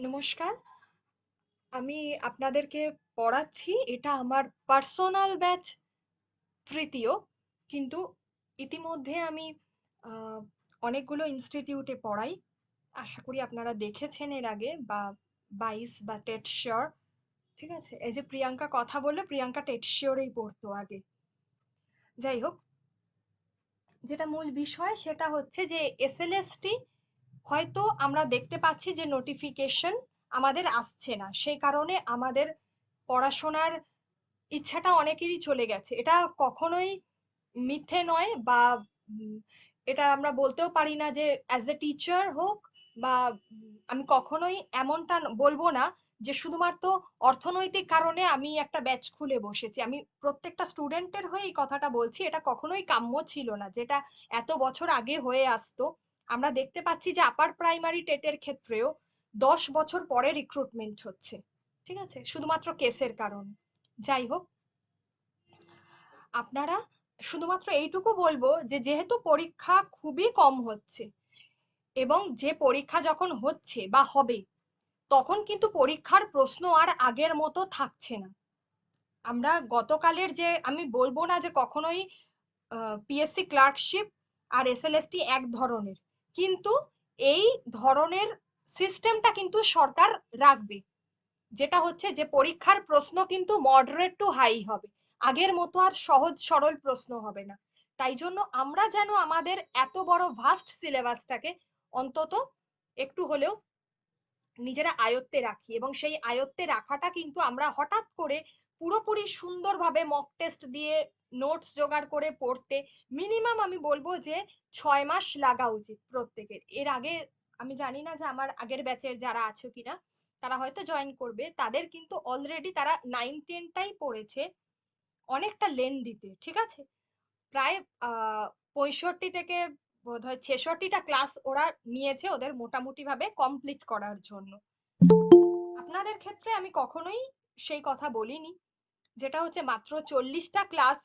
নমস্কার। আমি আপনাদেরকে পড়াচ্ছি। এটা আমার পার্সোনাল ব্যাচ তৃতীয়। কিন্তু ইতিমধ্যে আমি আহ, অনেকগুলো ইনস্টিটিউটে পড়াই। আশা করি আপনারা দেখেছেন এর আগে, বা বাইস বা টেট শিওর। ঠিক আছে, এই যে প্রিয়াঙ্কা কথা বললো, প্রিয়াঙ্কা টেট শিওরেই পড়তো আগে। যাই হোক, যেটা মূল বিষয় সেটা হচ্ছে যে এসএলএসটি হয়তো আমরা দেখতে পাচ্ছি যে নোটিফিকেশন আমাদের আসছে না, সেই কারণে আমাদের পড়াশোনার ইচ্ছাটা অনেকেরই চলে গেছে। এটা কখনোই মিথ্যে নয়, বা উম, এটা আমরা বলতেও পারি না যে অ্যাজ এ টিচার হোক, বা আমি কখনোই এমনটা বলবো না যে শুধুমাত্র অর্থনৈতিক কারণে আমি একটা ব্যাচ খুলে বসেছি। আমি প্রত্যেকটা স্টুডেন্টের হয়ে এই কথাটা বলছি, এটা কখনোই কাম্য ছিল না, যেটা এত বছর আগে হয়ে আসতো। আমরা দেখতে পাচ্ছি যে আপার প্রাইমারি টেটের ক্ষেত্রেও 10 বছর পরে রিক্রুটমেন্ট হচ্ছে। ঠিক আছে, শুধুমাত্র কেসের কারণে। যাই হোক, আপনারা শুধুমাত্র এইটুকু বলবো যে যেহেতু পরীক্ষা খুবই কম হচ্ছে, এবং যে পরীক্ষা যখন হচ্ছে বা হবে, তখন কিন্তু পরীক্ষার প্রশ্ন আর আগের মতো থাকছে না। আমরা গতকালের যে, আমি বলবো না যে কখনোই পিএসসি ক্লার্কশিপ আর এসএলএসটি এক ধরনের, কিন্তু এই ধরনের সিস্টেমটা কিন্তু সরকার রাখবে। যেটা হচ্ছে যে পরীক্ষার প্রশ্ন কিন্তু মডারেট টু হাই হবে, আগের মতো আর সহজ সরল প্রশ্ন হবে না। তাই জন্য আমরা যেন আমাদের এত বড় ভাস্ট সিলেবাসটাকে অন্তত একটু হলেও নিজেরা আয়ত্তে রাখি, এবং সেই আয়ত্তে রাখাটা কিন্তু আমরা হঠাৎ করে পুরোপুরি সুন্দরভাবে মক টেস্ট দিয়ে নোটস জোগাড় করে পড়তে মিনিমাম আমি বলবো যে 6 মাস লাগা উচিত প্রত্যেকের। এর আগে আমি জানি না যে আমার আগের ব্যাচের যারা আছে কিনা, তারা হয়তো জয়েন করবে, তাদের কিন্তু অলরেডি তারা 9-10টাই পড়েছে অনেকটা লেন্দিতে। ঠিক আছে, প্রায় 65 থেকে বোধহয় 66টা ক্লাস ওরা নিয়েছে ওদের মোটামুটি ভাবে কমপ্লিট করার জন্য। আপনাদের ক্ষেত্রে আমি কখনোই সেই কথা বলিনি, যেটা হচ্ছে মাত্র 40টা ক্লাস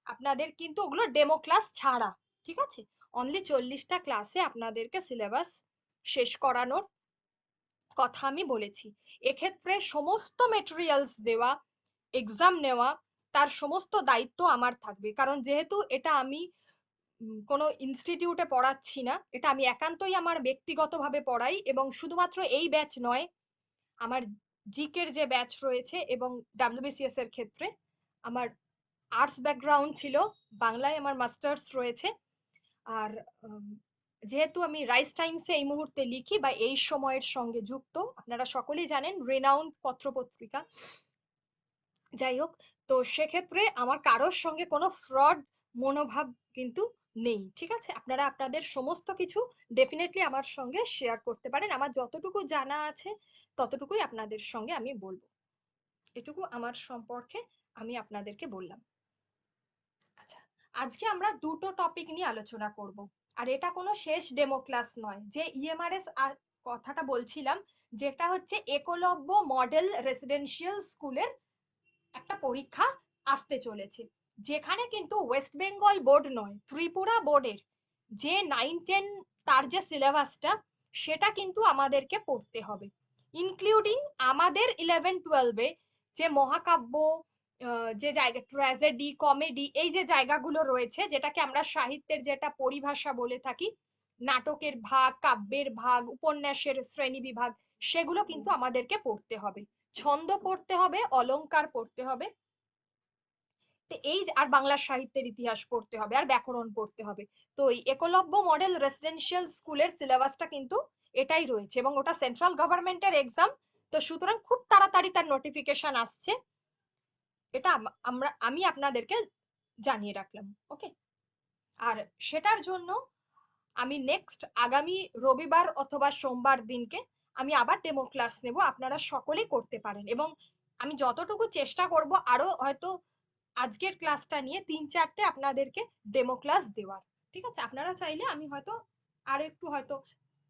আপনাদের, কিন্তু ওগুলো ডেমো ক্লাস ছাড়া। ঠিক আছে, অনলি 40টা ক্লাসে আপনাদেরকে সিলেবাস শেষ করানোর কথা আমি বলেছি। এক্ষেত্রে সমস্ত মেটেরিয়ালস দেওয়া, এক্সাম নেওয়া, তার সমস্ত দায়িত্ব আমার থাকবে, কারণ যেহেতু এটা আমি কোনো ইনস্টিটিউটে পড়াচ্ছি না, এটা আমি একান্তই আমার ব্যক্তিগতভাবে পড়াই। এবং শুধুমাত্র এই ব্যাচ নয়, আমার জিকের যে ব্যাচ রয়েছে, এবং ডাব্লিউবিসিএস এর ক্ষেত্রে আমার আর্টস ব্যাকগ্রাউন্ড ছিল, বাংলায় আমার মাস্টার্স রয়েছে। আর উম, যেহেতু আমি রাইস টাইমসে এই মুহূর্তে লিখি বা এই সময়ের সঙ্গে যুক্ত, আপনারা সকলেই জানেন রেনাউন্ড পত্রপত্রিকা। যাই হোক, তো সেক্ষেত্রে আমার কারোর সঙ্গে কোনো ফ্রড মনোভাব কিন্তু নেই। ঠিক আছে, আপনারা আপনাদের সমস্ত কিছু ডেফিনেটলি আমার সঙ্গে শেয়ার করতে পারেন। আমার যতটুকু জানা আছে ততটুকুই আপনাদের সঙ্গে আমি বলবো। এটুকু আমার সম্পর্কে আমি আপনাদেরকে বললাম। আচ্ছা, আজকে আমরা দুটো টপিক নিয়ে আলোচনা করব। আর এটা কোনো শেষ ডেমো ক্লাস নয়। যে ইএমআরএস কথাটা বলছিলাম, যেটা হচ্ছে একলব্য মডেল রেসিডেন্সিয়াল স্কুলের একটা পরীক্ষা আসতে চলেছে, যেখানে কিন্তু ওয়েস্ট বেঙ্গল বোর্ড নয়, ত্রিপুরা বোর্ডের যে 9-10 তার যে সিলেবাসটা, সেটা কিন্তু আমাদেরকে পড়তে হবে, ইনক্লুডিং আমাদের 11-12-এ যে মহাকাব্য, যে জায়গা ট্র্যাজেডি, কমেডি, এই যে জায়গাগুলো রয়েছে, যেটাকে আমরা সাহিত্যের যেটা পরিভাষা বলে থাকি, নাটকের ভাগ, কাব্যের ভাগ, উপন্যাসের শ্রেণী বিভাগ, সেগুলো কিন্তু আমাদেরকে পড়তে হবে। ছন্দ পড়তে হবে, অলংকার পড়তে হবে, তো এই আর বাংলা সাহিত্যের ইতিহাস পড়তে হবে, আর ব্যাকরণ পড়তে হবে। তো এই একলব্য মডেল রেসিডেন্সিয়াল স্কুলের সিলেবাসটা কিন্তু এটাই রয়েছে, এবং ওটা সেন্ট্রাল গভর্নমেন্টের এক্সাম। তো সুতরাং খুব তাড়াতাড়ি তার নোটিফিকেশন আসছে, এটা আমি আপনাদেরকে জানিয়ে রাখলাম। ওকে, আর সেটার জন্য আমি নেক্সট আগামী রবিবার অথবা সোমবার দিনকে আমি আবার ডেমো ক্লাস নেব, আপনারা সকলেই করতে পারেন। এবং আমি যতটুকু চেষ্টা করব আরো হয়তো আজকের ক্লাসটা নিয়ে 3-4টে আপনাদেরকে ডেমো ক্লাস দেওয়ার। ঠিক আছে, আপনারা চাইলে আমি হয়তো আর একটু হয়তো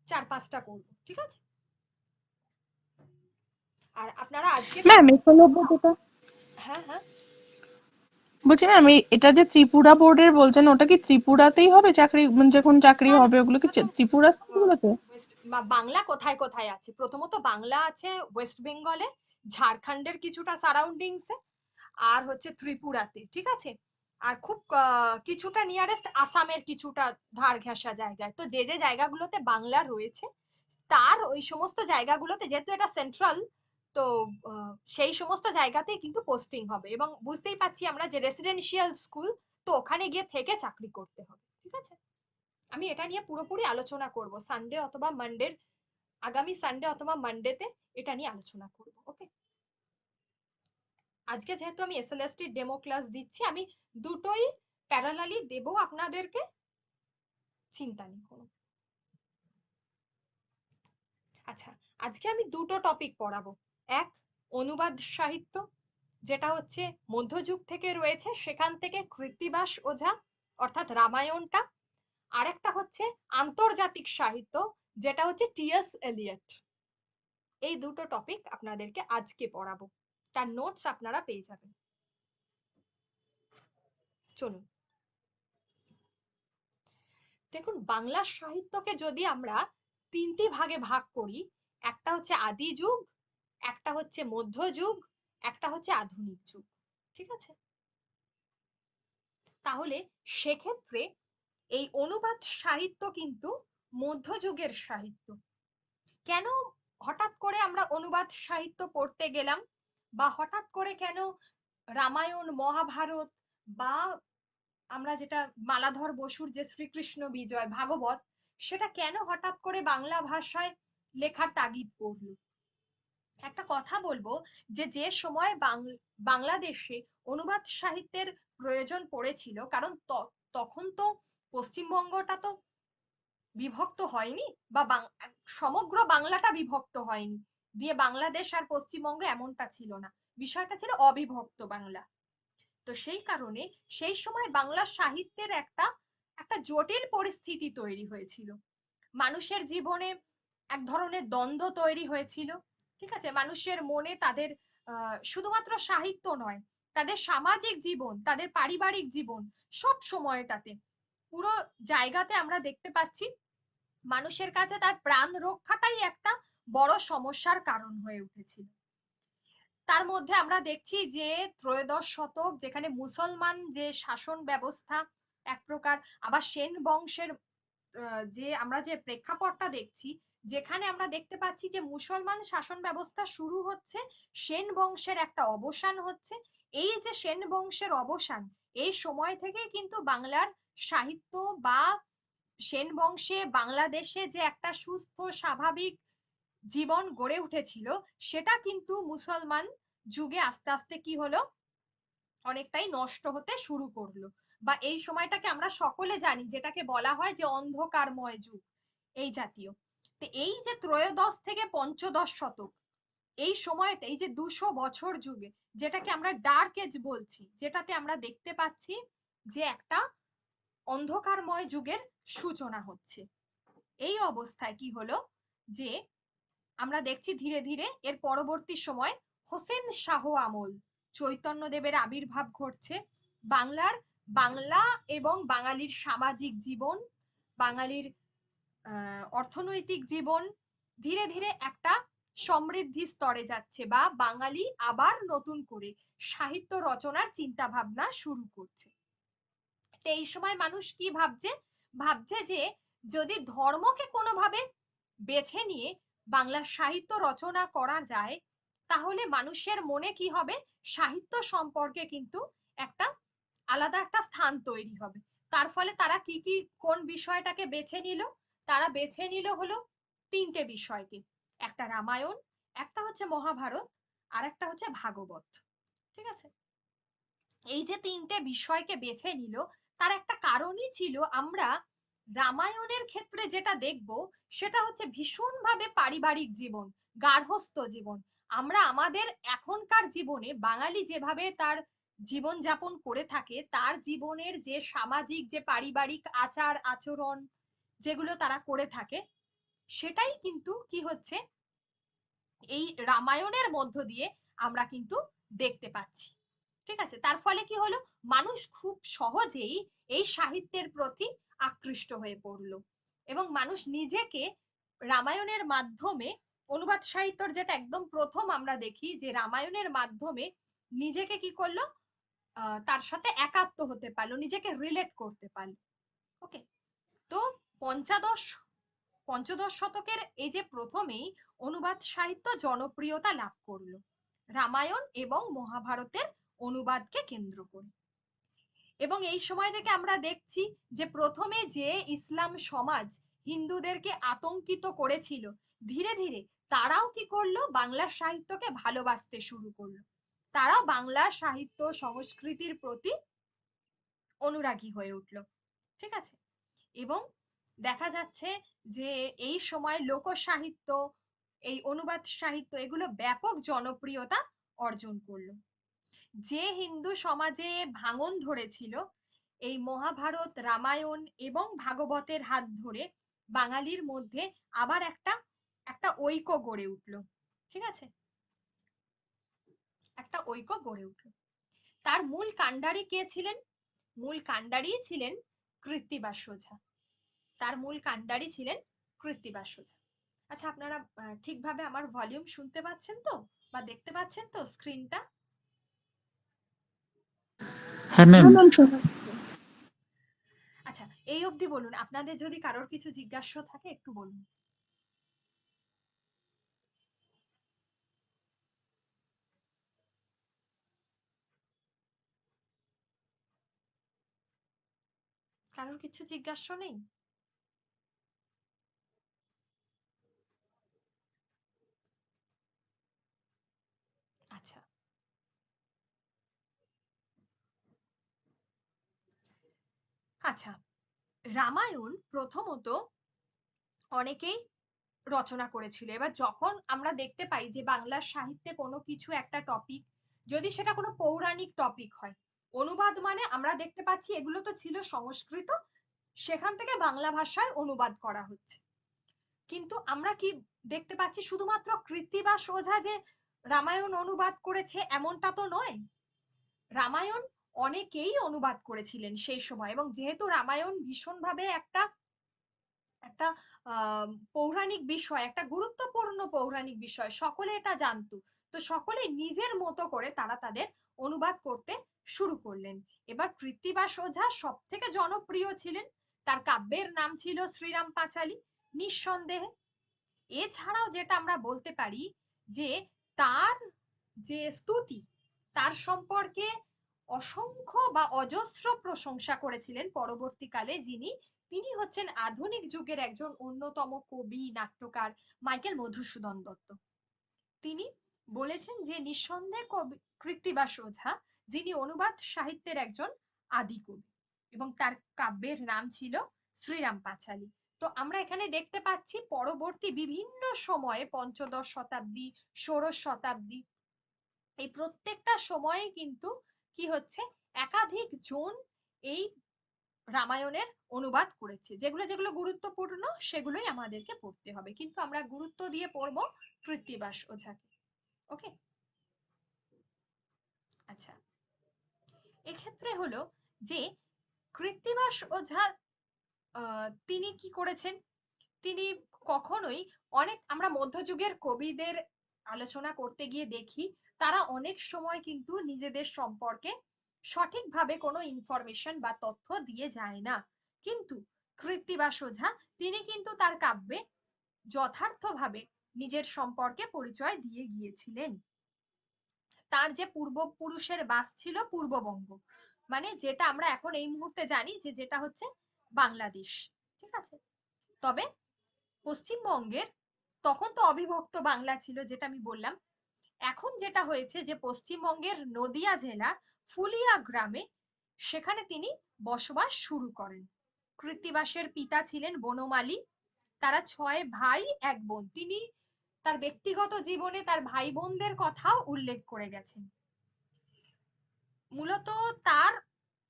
4-5টা করব। ঠিক আছে, আর আপনারা আজকে ম্যাম একলব্য যেটা হ্যাঁ হ্যাঁ বলছি ম্যাম, এটা যে ত্রিপুরা বোর্ডের বলছেন, ওটা কি ত্রিপুরাতেই হবে চাকরি, যখন চাকরি না না, হবে ওগুলো কি ওটা তো ত্রিপুরা গুলোতে? বাংলা কোথায় কোথায় আছে, প্রথমত বাংলা আছে ওয়েস্ট বেঙ্গলে, ঝাড়খণ্ডের কিছুটা সারাউন্ডিংসে, আর হচ্ছে ত্রিপুরাতে, ঠিক আছে। আর খুব কিছুটা নিয়ারেস্ট আসামের কিছুটা ধার ঘেঁষা জায়গায়। তো যে যে জায়গাগুলোতে বাংলা রয়েছে, তার ওই সমস্ত জায়গাগুলোতে, যেহেতু এটা সেন্ট্রাল, তো সেই সমস্ত জায়গাতেই কিন্তু পোস্টিং হবে। এবং বুঝতেই পাচ্ছি আমরা যে রেসিডেন্সিয়াল স্কুল, তো ওখানে গিয়ে থেকে চাকরি করতে হবে, ঠিক আছে। আমি এটা নিয়ে পুরোপুরি আলোচনা করব সানডে অথবা মানডের, আগামী সানডে অথবা মানডেতে এটা নিয়ে আলোচনা করব, ওকে। আজকে যেহেতু আমি এসএলএসটি ডেমো ক্লাস দিচ্ছি, আমি দুটোই প্যারালালি দেব আপনাদেরকে, চিন্তা নেই কোনো। আচ্ছা, আজকে আমি দুটো টপিক পড়াবো। এক, অনুবাদ সাহিত্য, যেটা হচ্ছে মধ্যযুগ থেকে রয়েছে, সেখান থেকে কৃত্তিবাস ওঝা অর্থাৎ রামায়ণটা। আর একটা হচ্ছে আন্তর্জাতিক সাহিত্য, যেটা হচ্ছে টিএস এলিয়ট। এই দুটো টপিক আপনাদেরকে আজকে পড়াবো, তার নোটস আপনারা পেয়ে যাবেন। চলুন, দেখুন, বাংলা সাহিত্যকে যদি আমরা তিনটি ভাগে ভাগ করি, একটা হচ্ছে আদি যুগ, একটা হচ্ছে মধ্যযুগ, একটা হচ্ছে আধুনিক যুগ, ঠিক আছে। তাহলে সেক্ষেত্রে এই অনুবাদ সাহিত্য কিন্তু মধ্যযুগের সাহিত্য। কেন হঠাৎ করে আমরা অনুবাদ সাহিত্য পড়তে গেলাম, বা হঠাৎ করে কেন রামায়ণ, মহাভারত, বা আমরা যেটা মালাধর বসুর যে শ্রীকৃষ্ণ বিজয়, ভাগবত, সেটা কেন হঠাৎ করে বাংলা ভাষায় লেখার তাগিদ পড়লো? একটা কথা বলবো, যে যে সময় বাংলাদেশে অনুবাদ সাহিত্যের প্রয়োজন পড়েছিল, কারণ তখন তো পশ্চিমবঙ্গটা তো বিভক্ত হয়নি, বা সমগ্র বাংলাটা বিভক্ত হয়নি, দিয়ে বাংলাদেশ আর পশ্চিমবঙ্গ এমনটা ছিল না, বিষয়টা ছিল অবিভক্ত বাংলা। তো সেই কারণে সেই সময় বাংলা সাহিত্যের একটা একটা জটিল পরিস্থিতি তৈরি হয়েছিল। মানুষের জীবনে এক ধরনের দ্বন্দ্ব তৈরি হয়েছিল, ঠিক আছে। মানুষের মনে তাদের শুধুমাত্র সাহিত্য নয়, তাদের সামাজিক জীবন, তাদের পারিবারিক জীবন, সব সময়টাতে, পুরো জায়গাতে আমরা দেখতে পাচ্ছি মানুষের কাছে তার প্রাণ রক্ষাটাই একটা বড় সমস্যার কারণ হয়ে উঠেছিল। তার মধ্যে আমরা দেখছি যে ত্রয়োদশ শতক, যেখানে মুসলমান যে শাসন ব্যবস্থা এক প্রকার, আবার সেন বংশের যে আমরা যে প্রেক্ষাপটটা দেখছি, যেখানে আমরা দেখতে পাচ্ছি যে মুসলমান শাসন ব্যবস্থা শুরু হচ্ছে, সেন বংশের একটা অবসান হচ্ছে। এই যে সেন বংশের অবসান, এই সময় থেকে কিন্তু বাংলার সাহিত্য, বা সেন বংশে বাংলাদেশে যে একটা সুস্থ স্বাভাবিক জীবন গড়ে উঠেছিল, সেটা কিন্তু মুসলমান যুগে আস্তে আস্তে কি হলো, অনেকটাই নষ্ট হতে শুরু করলো। বা এই সময়টাকে আমরা সকলে জানি, যেটাকে বলা হয় যে অন্ধকারময় যুগ, এই জাতীয়। তো এই যে ত্রয়োদশ থেকে পঞ্চদশ শতক, এই সময়টা, এই যে 200 বছর যুগে, যেটাকে আমরা ডার্ক এজ বলছি, যেটাতে আমরা দেখতে পাচ্ছি যে একটা অন্ধকারময় যুগের সূচনা হচ্ছে। এই অবস্থায় কি হলো, যে আমরা দেখছি ধীরে ধীরে এর পরবর্তী সময় হোসেন শাহ আমল, চৈতন্যদেবের আবির্ভাব ঘটছে। বাংলার, বাংলা এবং বাঙালির সামাজিক জীবন, বাঙালির অর্থনৈতিক জীবন ধীরে ধীরে একটা সমৃদ্ধি স্তরে যাচ্ছে, বা বাঙালি আবার নতুন করে সাহিত্য রচনার চিন্তা ভাবনা শুরু করছে। তো এই সময় মানুষ কি ভাবছে, ভাবছে যে যদি ধর্মকে কোনোভাবে বেছে নিয়ে বাংলা সাহিত্য রচনা করা যায়, তাহলে মানুষের মনে কি হবে, সাহিত্য সম্পর্কে কিন্তু একটা আলাদা একটা স্থান তৈরি হবে। তার ফলে তারা কি কি কোন বিষয়টাকে বেছে নিল, তারা বেছে নিল হলো তিনটে বিষয়কে, একটা রামায়ণ, একটা হচ্ছে মহাভারত, আর একটা হচ্ছে ভাগবত, ঠিক আছে। এই যে তিনটে বিষয়কে বেছে নিল, তার একটা কারণই ছিল, আমরা রামায়ণের ক্ষেত্রে যেটা দেখব, সেটা হচ্ছে ভীষণভাবে পারিবারিক জীবন, গার্হস্থ্য জীবন। আমরা আমাদের এখনকার জীবনে বাঙালি যেভাবে তার জীবন যাপন করে থাকে, তার জীবনের যে সামাজিক, যে পারিবারিক আচার আচরণ যেগুলো তারা করে থাকে, সেটাই কিন্তু কি হচ্ছে, এই রামায়ণের মধ্য দিয়ে আমরা কিন্তু দেখতে পাচ্ছি। ঠিক আছে, তার ফলে কি হলো, মানুষ খুব সহজেই এই সাহিত্যের প্রতি আকৃষ্ট হয়ে পড়লো এবং মানুষ নিজেকে রামায়ণের মাধ্যমে, অনুবাদ সাহিত্যর যেটা একদম প্রথম আমরা দেখি যে রামায়ণের মাধ্যমে নিজেকে কি করলো, তার সাথে একাত্ম হতে পারলো, নিজেকে রিলেট করতে পারলো। ওকে, তো পঞ্চদশ পঞ্চদশ শতকের এই যে প্রথমেই অনুবাদ সাহিত্য জনপ্রিয়তা লাভ করলো রামায়ণ এবং মহাভারতের অনুবাদকে কেন্দ্র করে। এবং এই সময় থেকে আমরা দেখছি যে প্রথমে যে ইসলাম সমাজ হিন্দুদেরকে আতঙ্কিত করেছিল, ধীরে ধীরে তারাও কি করলো, বাংলা সাহিত্যকে ভালোবাসতে শুরু করলো, তারাও বাংলা সাহিত্য সংস্কৃতির প্রতি অনুরাগী হয়ে উঠলো। ঠিক আছে, এবং দেখা যাচ্ছে যে এই সময় লোক সাহিত্য, এই অনুবাদ সাহিত্য এগুলো ব্যাপক জনপ্রিয়তা অর্জন করলো। যে হিন্দু সমাজে ভাঙন ধরেছিল, এই মহাভারত, রামায়ণ এবং ভাগবতের হাত ধরে বাঙালির মধ্যে আবার একটা একটা ঐক্য গড়ে উঠলো। ঠিক আছে, একটা ঐক্য গড়ে উঠলো। তার মূল কাণ্ডারি কে ছিলেন? মূল কাণ্ডারি ছিলেন কৃত্তিবাস ওঝা। তার মূল কাণ্ডারি ছিলেন কৃত্তিবাস ওঝা। আচ্ছা, আপনারা ঠিকভাবে আমার ভলিউম শুনতে পাচ্ছেন তো, বা দেখতে পাচ্ছেন তো স্ক্রিনটা? হ্যাঁ ম্যাম। আচ্ছা, এই অবধি বলুন, আপনাদের যদি কারোর কিছু জিজ্ঞাসা থাকে একটু বলুন। কারোর কিছু জিজ্ঞাসা নেই? আচ্ছা, আচ্ছা, রামায়ণ প্রথমত অনেকেই রচনা করেছিল। এবার যখন আমরা দেখতে পাই যে বাংলা সাহিত্যে কোনো কিছু একটা টপিক, যদি সেটা কোনো পৌরাণিক টপিক হয়, অনুবাদ মানে আমরা দেখতে পাচ্ছি এগুলো তো ছিল সংস্কৃত, সেখান থেকে বাংলা ভাষায় অনুবাদ করা হচ্ছে। কিন্তু আমরা কি দেখতে পাচ্ছি শুধুমাত্র কৃত্তিবাস ওঝা যে রামায়ণ অনুবাদ করেছে এমনটা তো নয়। রামায়ণ অনেকেই অনুবাদ করেছিলেন সেই সময়, এবং যেহেতু রামায়ণ ভীষণভাবে একটা একটা পৌরাণিক বিষয়, একটা গুরুত্বপূর্ণ পৌরাণিক বিষয়, সকলে এটা জানতো, তো সকলে নিজের মতো করে তারা তাদের অনুবাদ করতে শুরু করলেন। এবার কৃত্তিবাস ওঝা সব থেকে জনপ্রিয় ছিলেন, তার কাব্যের নাম ছিল শ্রীরাম পাঁচালী, নিঃসন্দেহে। এছাড়াও যেটা আমরা বলতে পারি যে তার যে স্তুতি, তার সম্পর্কে অসংখ্য বা অজস্র প্রশংসা করেছিলেন পরবর্তীকালে যিনি, তিনি হচ্ছেন আধুনিক যুগের একজন অন্যতম কবি, নাট্যকার মাইকেল মধুসূদন দত্ত। তিনি বলেছেন যে নিঃসন্দেহে কবি কৃত্তিবাস ওঝা, যিনি অনুবাদ সাহিত্যের একজন আদি কবি, এবং তার কাব্যের নাম ছিল শ্রীরাম পাঁচালী। তো আমরা এখানে দেখতে পাচ্ছি পরবর্তী বিভিন্ন সময়ে, পঞ্চদশ শতাব্দী, ষোড়শ শতাব্দী, এই প্রত্যেকটা সময়ে কিন্তু কি হচ্ছে, একাধিক জন এই রামায়ণের অনুবাদ করেছে। যেগুলো যেগুলো গুরুত্বপূর্ণ সেগুলোই আমাদেরকে পড়তে হবে, কিন্তু আমরা গুরুত্ব দিয়ে পড়বো কৃত্তিবাস ওঝাকে। ওকে, আচ্ছা, এক্ষেত্রে হলো যে কৃত্তিবাস ওঝা তিনি কি করেছেন, তিনি কখনোই, অনেক আমরা মধ্যযুগের কবিদের আলোচনা করতে গিয়ে দেখি তারা অনেক সময় কিন্তু নিজেদের সম্পর্কে সঠিকভাবে কোনো ইনফরমেশন বা তথ্য দিয়ে যায় না, কিন্তু কৃত্তিবাস ওঝা তিনি কিন্তু তার কাব্যে যথার্থভাবে নিজের সম্পর্কে পরিচয় দিয়ে গিয়েছিলেন। তার যে পূর্বপুরুষের বাস ছিল পূর্ববঙ্গ, মানে যেটা আমরা এখন এই মুহূর্তে জানি যে যেটা হচ্ছে বাংলাদেশ। ঠিক আছে, তবে পশ্চিমবঙ্গের, তখন তো অবিভক্ত বাংলা ছিল যেটা আমি বললাম, এখন যেটা হয়েছে যে পশ্চিমবঙ্গের নদিয়া জেলার ফুলিয়া গ্রামে, সেখানে তিনি বসবাস শুরু করেন। কৃত্তিবাসের পিতা ছিলেন বনমালী, তারা 6 ভাই 1 বোন। তিনি তার ব্যক্তিগত জীবনে তার ভাই বোনদের কথাও উল্লেখ করে গেছেন। মূলত তার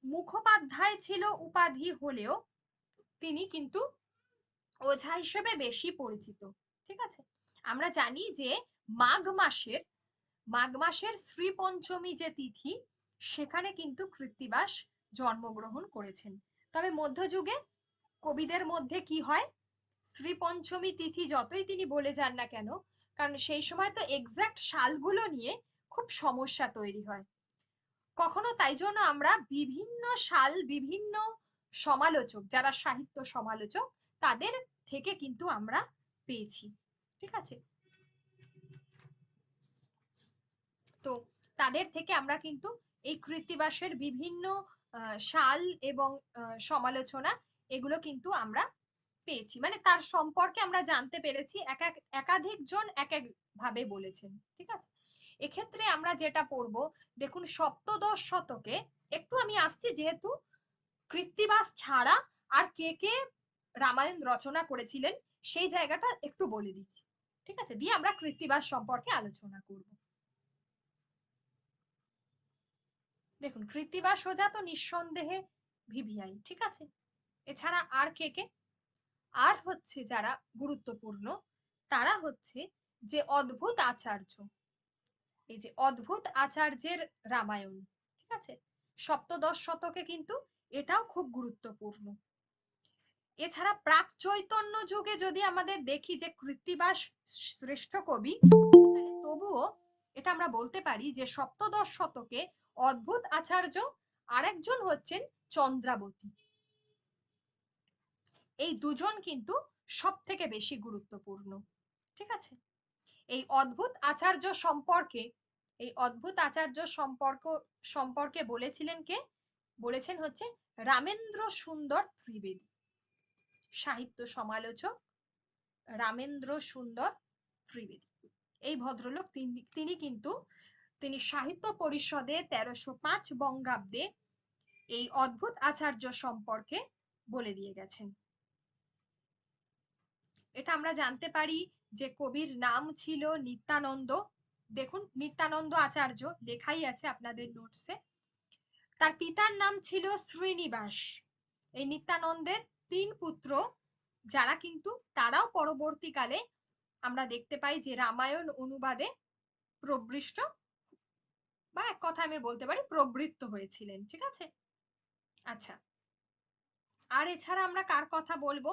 মুখোপাধ্যায় ছিল উপাধি হলেও তিনি কিন্তু ওঝা হিসেবে বেশি পরিচিত। ঠিক আছে, আমরা জানি যে মাঘ মাসের শ্রী পঞ্চমী যে তিথি, সেখানে কিন্তু কৃত্তিবাস জন্মগ্রহণ করেছেন। তবে মধ্যযুগে কবিদের মধ্যে কি হয়, শ্রী পঞ্চমী তিথি যতই তিনি বলে যান না কেন, কারণ সেই সময় তো এক্সাক্ট সালগুলো নিয়ে খুব সমস্যা তৈরি হয় কখনো, তাই জন্য আমরা বিভিন্ন সাল, বিভিন্ন সমালোচক যারা সাহিত্য সমালোচক তাদের থেকে কিন্তু আমরা পেয়েছি। ঠিক আছে, তো তাদের থেকে আমরা কিন্তু এই কৃত্তিবাসের বিভিন্ন সাল এবং সমালোচনা এগুলো কিন্তু আমরা পেয়েছি, মানে তার সম্পর্কে আমরা জানতে পেরেছি, একাধিক জন এক এক ভাবে বলেছেন। ঠিক আছে, এক্ষেত্রে আমরা যেটা পড়বো, দেখুন সপ্তদশ শতকে, একটু আমি আসছি যেহেতু কৃত্তিবাস ছাড়া আর কে কে রামায়ণ রচনা করেছিলেন সেই জায়গাটা একটু বলে দিচ্ছি। ঠিক আছে, দিয়ে আমরা কৃত্তিবাস সম্পর্কে আলোচনা করব। দেখুন কৃত্তিবাস ওঝা তো নিঃসন্দেহে ভিভিআই, ঠিক আছে, এছাড়া আর কে কে, আর হচ্ছে যারা গুরুত্বপূর্ণ তারা হচ্ছে যে অদ্ভুত আচার্য, এই যে অদ্ভুত আচার্যের রামায়ণ, ঠিক আছে, সপ্তদশ শতকে কিন্তু এটাও খুব গুরুত্বপূর্ণ। এছাড়া প্রাক চৈতন্য যুগে যদি আমাদের দেখি যে কৃত্তিবাস শ্রেষ্ঠ কবি, তাহলে তবুও এটা আমরা বলতে পারি যে সপ্তদশ শতকে অদ্ভুত আচার্য আরেকজন হচ্ছেন চন্দ্রাবতী, এই দুজন কিন্তু সব থেকে বেশি গুরুত্বপূর্ণ। ঠিক আছে, এই অদ্ভুত আচার্য সম্পর্কে, এই অদ্ভুত আচার্য সম্পর্কে বলেছিলেন কে, বলেছেন হচ্ছে রামেন্দ্র সুন্দর ত্রিবেদী, সাহিত্য সমালোচক রামেন্দ্র সুন্দর ত্রিবেদী। এই ভদ্রলোক তিনি কিন্তু তিনি সাহিত্য পরিষদে 1305 বঙ্গাব্দে এই অদ্ভুত আচার্য সম্পর্কে বলে দিয়ে গেছেন। এটা আমরা জানতে পারি যে কবির নাম ছিল নিত্যানন্দ। দেখুন নিত্যানন্দ আচার্য লেখাই আছে আপনাদের নোটসে। তার পিতার নাম ছিল শ্রীনিবাস। এই নিত্যানন্দের 3 পুত্র, যারা কিন্তু তারাও পরবর্তীকালে আমরা দেখতে পাই যে রামায়ণ অনুবাদে প্রবৃষ্ট, বা এক কথা আমি বলতে পারি প্রবৃত্ত হয়েছিলেন। ঠিক আছে, আচ্ছা, আর এছাড়া আমরা কার কথা বলবো,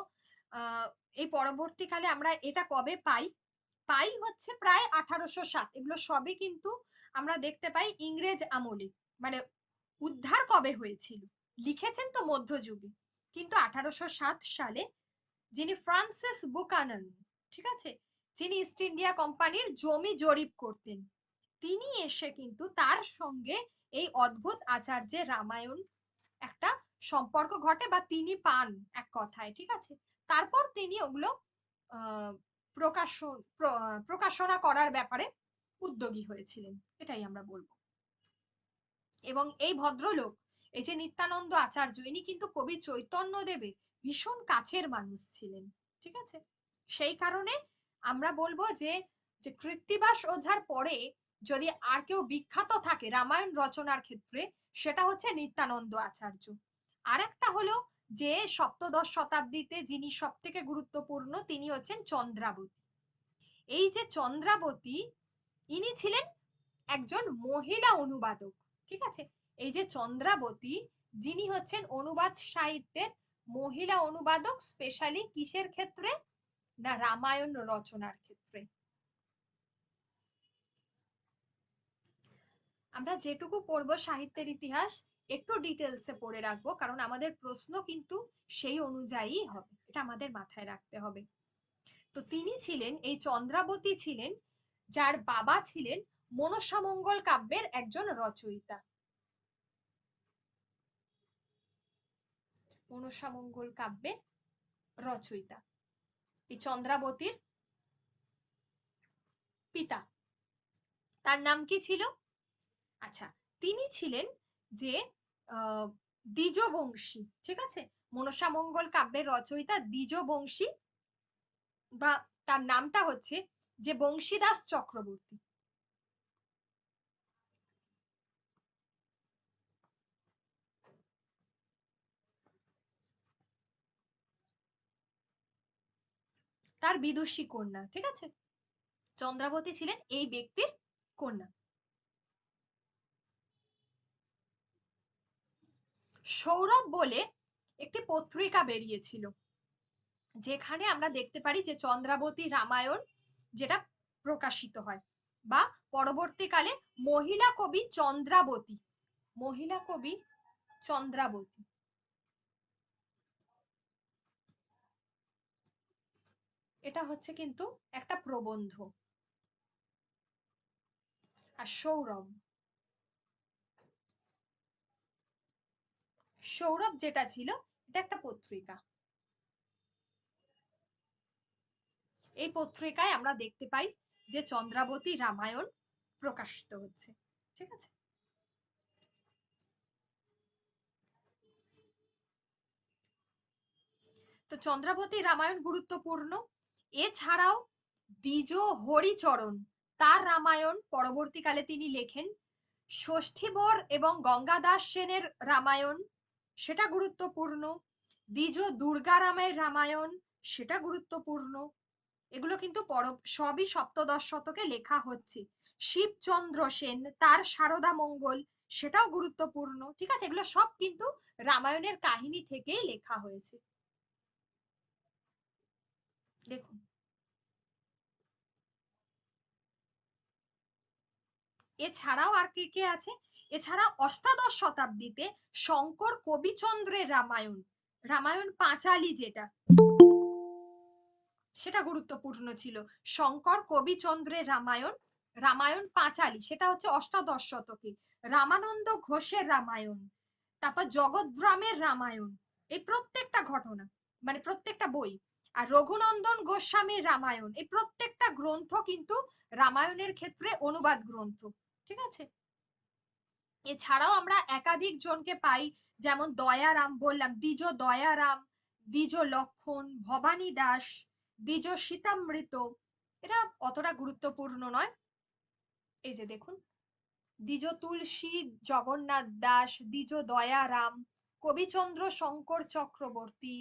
এই পরবর্তীকালে আমরা এটা কবে পাই, পাই হচ্ছে প্রায় 1807, এগুলো সবই কিন্তু আমরা দেখতে পাই ইংরেজ আমলে, মানে উদ্ধার কবে হয়েছিল, লিখেছেন তো মধ্যযুগে, কিন্তু 1807 সালে যিনি ফ্রান্সিস বুকানন, ঠিক আছে, যিনি ইস্ট ইন্ডিয়া কোম্পানির জমি জরিপ করতেন, তিনি এসে কিন্তু তার সঙ্গে এই অদ্ভুত আচার্যের রামায়ণ একটা সম্পর্ক ঘটে, বা তিনি পান এক কথায়। ঠিক আছে, তারপর তিনি ওগুলো প্রকাশনা করার ব্যাপারে উদ্যোগী হয়েছিলেন, এটাই আমরা বলবো। এবং এই ভদ্রলোক, এই যে নিত্যানন্দ আচার্য, ইনি কিন্তু কবি চৈতন্য দেবের ভীষণ কাছের মানুষ ছিলেন। ঠিক আছে, সেই কারণে আমরা বলবো যে যে কৃত্তিবাস ওঝার পরে যদি আর কেউ বিখ্যাত থাকে রামায়ণ রচনার ক্ষেত্রে, সেটা হচ্ছে নিত্যানন্দ আচার্য। আর একটা হলো যে সপ্তদশ শতাব্দীতে যিনি সব থেকে গুরুত্বপূর্ণ, তিনি হচ্ছেন চন্দ্রাবতী। এই যে চন্দ্রাবতী, ইনি ছিলেন একজন মহিলা অনুবাদক। ঠিক আছে, এই যে চন্দ্রাবতী, যিনি হচ্ছেন অনুবাদ সাহিত্যের মহিলা অনুবাদক, স্পেশালি কিসের ক্ষেত্রে, না রামায়ণ রচনার ক্ষেত্রে। আমরা যেটুকু পড়বো সাহিত্যের ইতিহাস একটু ডিটেলসে পড়ে রাখবো, কারণ আমাদের প্রশ্ন কিন্তু সেই অনুযায়ী হবে, এটা আমাদের মাথায় রাখতে হবে। তো তিনি ছিলেন, এই চন্দ্রাবতী ছিলেন, যার বাবা ছিলেন মনসামঙ্গল কাব্যের একজন রচয়িতা। মনসামঙ্গল কাব্যের রচয়িতা এই চন্দ্রাবতীর পিতা, তার নাম কি ছিল, আচ্ছা, তিনি ছিলেন যে দ্বিজবংশী। ঠিক আছে, মনসামঙ্গল কাব্যের রচয়িতা দ্বিজবংশী, বা তার নামটা হচ্ছে যে বংশীদাস চক্রবর্তী। তার বিদুষী কন্যা। ঠিক আছে, চন্দ্রাবতী ছিলেন এই ব্যক্তির কন্যা। সৌরভ বলে একটি পত্রিকা বেরিয়েছিল, যেখানে আমরা দেখতে পারি যে চন্দ্রাবতী রামায়ণ যেটা প্রকাশিত হয়, বা পরবর্তীকালে মহিলা কবি চন্দ্রাবতী, মহিলা কবি চন্দ্রাবতী, এটা হচ্ছে কিন্তু একটা প্রবন্ধ। আর সৌরভ, সৌরভ যেটা ছিল এটা একটা পত্রিকা। এই পত্রিকায় আমরা দেখতে পাই যে চন্দ্রাবতী রামায়ণ প্রকাশিত হচ্ছে, ঠিক আছে। তো চন্দ্রাবতী রামায়ণ গুরুত্বপূর্ণ। এছাড়াও দ্বিজ হরিচরণ তার রামায়ণ পরবর্তীকালে তিনি লেখেন। ষষ্ঠীবর এবং গঙ্গাদাস সেনের রামায়ণ, সেটা গুরুত্বপূর্ণ। দ্বিজ দুর্গারামের রামায়ণ, সেটা গুরুত্বপূর্ণ। এগুলো কিন্তু সবই সপ্তদশ শতকে লেখা হচ্ছে। শিবচন্দ্র সেন তার সারদা মঙ্গল, সেটাও গুরুত্বপূর্ণ, ঠিক আছে। এগুলো সব কিন্তু রামায়ণের কাহিনী থেকেই লেখা হয়েছে। দেখুন, এছাড়াও আর কে কে আছে? এছাড়া অষ্টাদশ শতাব্দীতে শঙ্কর কবিচন্দ্রের রামায়ণ, রামায়ণ পাঁচালী যেটা, সেটা গুরুত্বপূর্ণ ছিল। শঙ্কর কবিচন্দ্রের রামায়ণ, রামায়ণ পাঁচালী, সেটা হচ্ছে অষ্টাদশ শতকে। রামানন্দ ঘোষের রামায়ণ, তারপর জগদ্রামের রামায়ণ, এই প্রত্যেকটা ঘটনা মানে প্রত্যেকটা বই। আর রঘুনন্দন গোস্বামীর রামায়ণ, এই প্রত্যেকটা গ্রন্থ কিন্তু রামায়ণের ক্ষেত্রে অনুবাদ গ্রন্থ, ঠিক আছে। এছাড়াও আমরা একাধিক জনকে পাই, যেমন দয়ারাম বললাম, দ্বিজ দয়ারাম, দ্বিজ লক্ষণ, ভবানী দাস, দ্বিজ সীতামৃত, এরা অতটা গুরুত্বপূর্ণ নয়। এই যে দেখুন, দ্বিজ তুলসী জগন্নাথ দাস, দ্বিজ দয়ারাম, কবিচন্দ্র শঙ্কর চক্রবর্তী,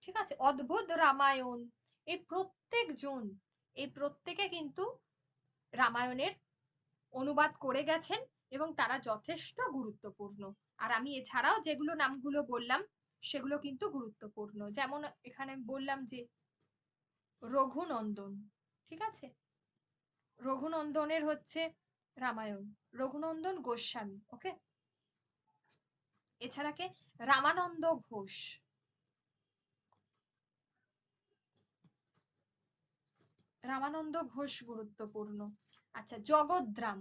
ঠিক আছে, অদ্ভুত রামায়ণ, এই প্রত্যেকজন, এই প্রত্যেকে কিন্তু রামায়ণের অনুবাদ করে গেছেন এবং তারা যথেষ্ট গুরুত্বপূর্ণ। আর আমি এছাড়াও যেগুলো নামগুলো বললাম সেগুলো কিন্তু গুরুত্বপূর্ণ। যেমন এখানে বললাম যে রঘুনন্দন, ঠিক আছে, রঘুনন্দনের হচ্ছে রামায়ণ, রঘুনন্দন গোস্বামী, ওকে। এছাড়া কে? রামানন্দ ঘোষ, রামানন্দ ঘোষ গুরুত্বপূর্ণ। আচ্ছা, জগদ্রাম,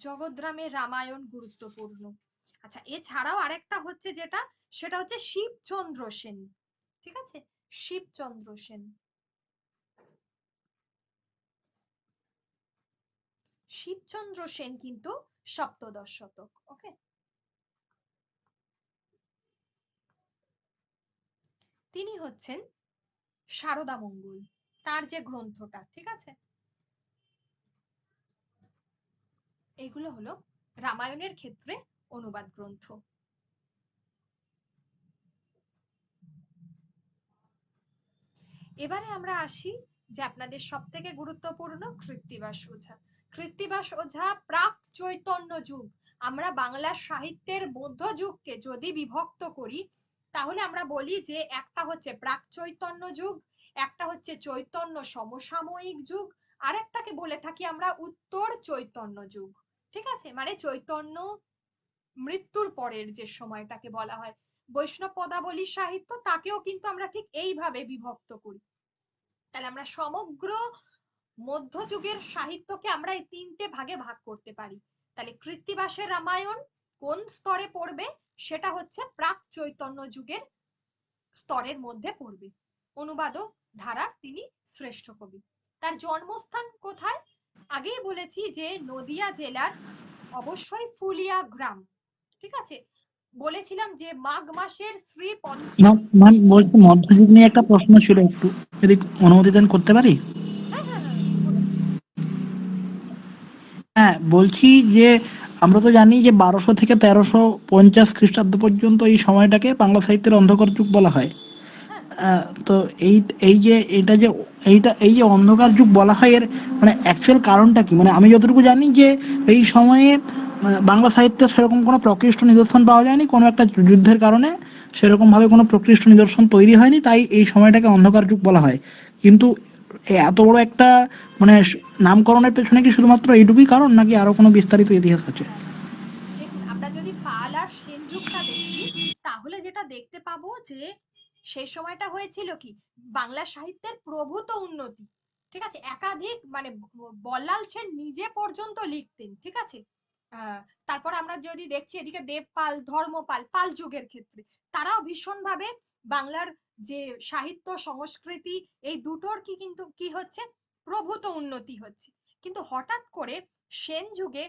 জগদ্রামের রামায়ণ গুরুত্বপূর্ণ। আচ্ছা, এছাড়াও আরেকটা হচ্ছে যেটা, সেটা হচ্ছে শিবচন্দ্র সেন, ঠিক আছে, শিবচন্দ্র সেন, শিবচন্দ্র সেন কিন্তু সপ্তদশ শতক, ওকে। তিনি হচ্ছেন সারদা মঙ্গল, তার যে গ্রন্থটা, ঠিক আছে। এগুলো হলো রামায়ণের ক্ষেত্রে অনুবাদ গ্রন্থ। এবারে আমরা আসি যে আপনাদের সব থেকে গুরুত্বপূর্ণ কৃত্তিবাস ওঝা। কৃত্তিবাস ওঝা প্রাক চৈতন্য যুগ, আমরা বাংলা সাহিত্যের মধ্যযুগকে যদি বিভক্ত করি তাহলে আমরা বলি যে একটা হচ্ছে প্রাক চৈতন্য যুগ, একটা হচ্ছে চৈতন্য সমসাময়িক যুগ, আরেকটাকে বলে থাকি আমরা উত্তর চৈতন্য যুগ, ঠিক আছে। মানে চৈতন্য মৃত্যুর পরের যে সময়টাকে বলা হয় বৈষ্ণব পদাবলী সাহিত্য, তাকেও কিন্তু আমরা ঠিক এইভাবে বিভক্ত করি। তাহলে আমরা সমগ্র মধ্যযুগের সাহিত্যকে আমরা এই তিনটে ভাগে ভাগ করতে পারি। তাহলে কৃত্তিবাসের রামায়ণ কোন স্তরে পড়বে? সেটা হচ্ছে প্রাক চৈতন্য যুগের স্তরের মধ্যে পড়বে। অনুবাদক ধারার তিনি শ্রেষ্ঠ কবি। তার জন্মস্থান কোথায়? আগেই বলেছি যে নদিয়া জেলার অবশ্যই ফুলিয়া গ্রাম, ঠিক আছে। বলেছিলাম যে মাঘ মাসের শ্রী পঞ্চমী। ম্যাম বলছি মধ্যযুগ নিয়ে একটা প্রশ্ন ছিল, একটু যদি অনুমতি দেন করতে পারি? হ্যাঁ হ্যাঁ হ্যাঁ, বলুন। হ্যাঁ, বলছি যে আমরা তো জানি যে 1200 থেকে 1350 খ্রিস্টাব্দ পর্যন্ত এই সময়টাকে বাংলা সাহিত্যের অন্ধকার যুগ বলা হয়। হ্যাঁ তো এই এই যে এটা যে এই যে অন্ধকার যুগ বলা হয়, এর মানে অ্যাকচুয়াল কারণটা কি? মানে আমি যতটুকু জানি যে এই সময়ে বাংলা সাহিত্যে সেরকম কোনো প্রকৃষ্ট নিদর্শন পাওয়া যায়নি, কোনো একটা যুদ্ধের কারণে সেরকম ভাবে কোনো প্রকৃষ্ট নিদর্শন তৈরি হয়নি, তাই এই সময়টাকে অন্ধকার যুগ বলা হয়। কিন্তু এত বড় একটা মানে নামকরণের পেছনে কি শুধুমাত্র এইটুকুই কারণ, নাকি আরো কোনো বিস্তারিত ইতিহাস আছে? হ্যাঁ, হ্যাঁ। দেখুন, আমরা যদি পাল আর সেন যুগটা দেখি, তাহলে যেটা দেখতে পাবো যে সেই সময়টা হয়েছিল কি, বাংলা সাহিত্যের প্রভূত উন্নতি। ঠিক আছে, একাধিক মানে বল্লাল সেন নিজে পর্যন্ত লিখতেন। ঠিক আছে, তারপর আমরা যদি দেখছি এদিকে দেবপাল, ধর্মপাল, পাল যুগের ক্ষেত্রে তারাও ভীষণভাবে বাংলার যে সাহিত্য সংস্কৃতি, এই দুটোর কি কিন্তু কি হচ্ছে, প্রভূত উন্নতি হচ্ছে। কিন্তু হঠাৎ করে সেন যুগে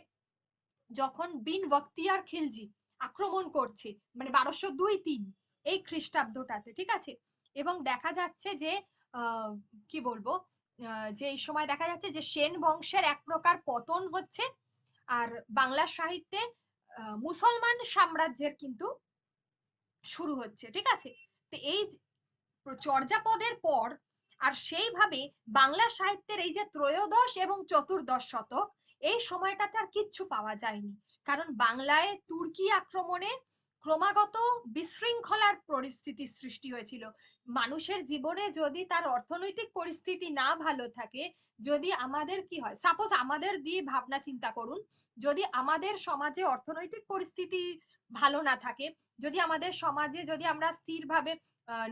যখন বিন বখতিয়ার খিলজি আক্রমণ করছে, মানে 1202-3 এই খ্রিস্টাব্দটাতে, ঠিক আছে, এবং দেখা যাচ্ছে যে কি বলবো, যে এই সময় দেখা যাচ্ছে যে সেন বংশের এক প্রকার পতন হচ্ছে, আর বাংলা সাহিত্যে মুসলমান সাম্রাজ্যের কিন্তু শুরু হচ্ছে। ঠিক আছে, তো এই চর্যাপদের পর আর সেইভাবে বাংলা সাহিত্যের এই যে ত্রয়োদশ এবং চতুর্দশ শতক, এই সময়টাতে আর কিচ্ছু পাওয়া যায়নি। কারণ বাংলায় তুর্কি আক্রমণে ক্রমাগত বিশৃঙ্খলার পরিস্থিতি সৃষ্টি হয়েছিল। মানুষের জীবনে যদি তার অর্থনৈতিক পরিস্থিতি না ভালো থাকে, যদি আমাদের কি হয়, সাপোজ আমাদের দিয়ে ভাবনা চিন্তা করুন, যদি আমাদের সমাজে অর্থনৈতিক পরিস্থিতি ভালো না থাকে, যদি আমাদের সমাজে যদি আমরা স্থিরভাবে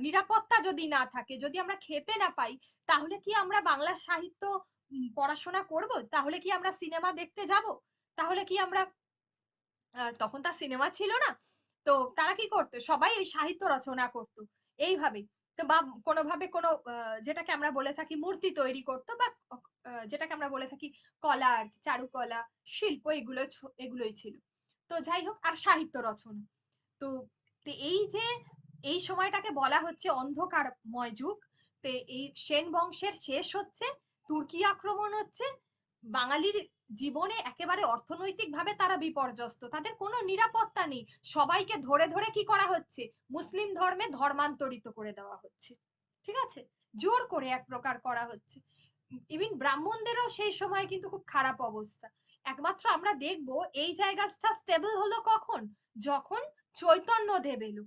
নিরাপত্তা যদি না থাকে, যদি আমরা খেতে না পাই, তাহলে কি আমরা বাংলা সাহিত্য পড়াশোনা করব? তাহলে কি আমরা সিনেমা দেখতে যাব? তাহলে কি আমরা, তখন তার সিনেমা ছিল না, তো তারা কি করতো, সবাই এই সাহিত্য রচনা করতো এইভাবে। তো বা কোনোভাবে কোনো যেটাকে আমরা বলে থাকি মূর্তি তৈরি করতো, বা যেটাকে আমরা বলে থাকি কলা আর কি, চারুকলা, শিল্প, এগুলোই ছিল। তো যাই হোক, আর সাহিত্য রচনা। তো তো এই যে এই সময়টাকে বলা হচ্ছে অন্ধকারময় যুগ। তো এই সেন বংশের শেষ হচ্ছে, তুর্কি আক্রমণ হচ্ছে, বাঙালির জীবনে একেবারে অর্থনৈতিকভাবে তারা বিপর্যস্ত, তাদের কোনো নিরাপত্তা নেই, সবাইকে ধরে ধরে কি করা হচ্ছে, মুসলিম ধর্মে ধর্মান্তরিত করে দেওয়া হচ্ছে। ঠিক আছে, জোর করে এক প্রকার করা হচ্ছে। ইভেন ব্রাহ্মণদেরও সেই সময় কিন্তু খুব খারাপ অবস্থা। একমাত্র আমরা দেখবো এই জায়গাটা স্টেবল হলো কখন, যখন চৈতন্য দেব এলো।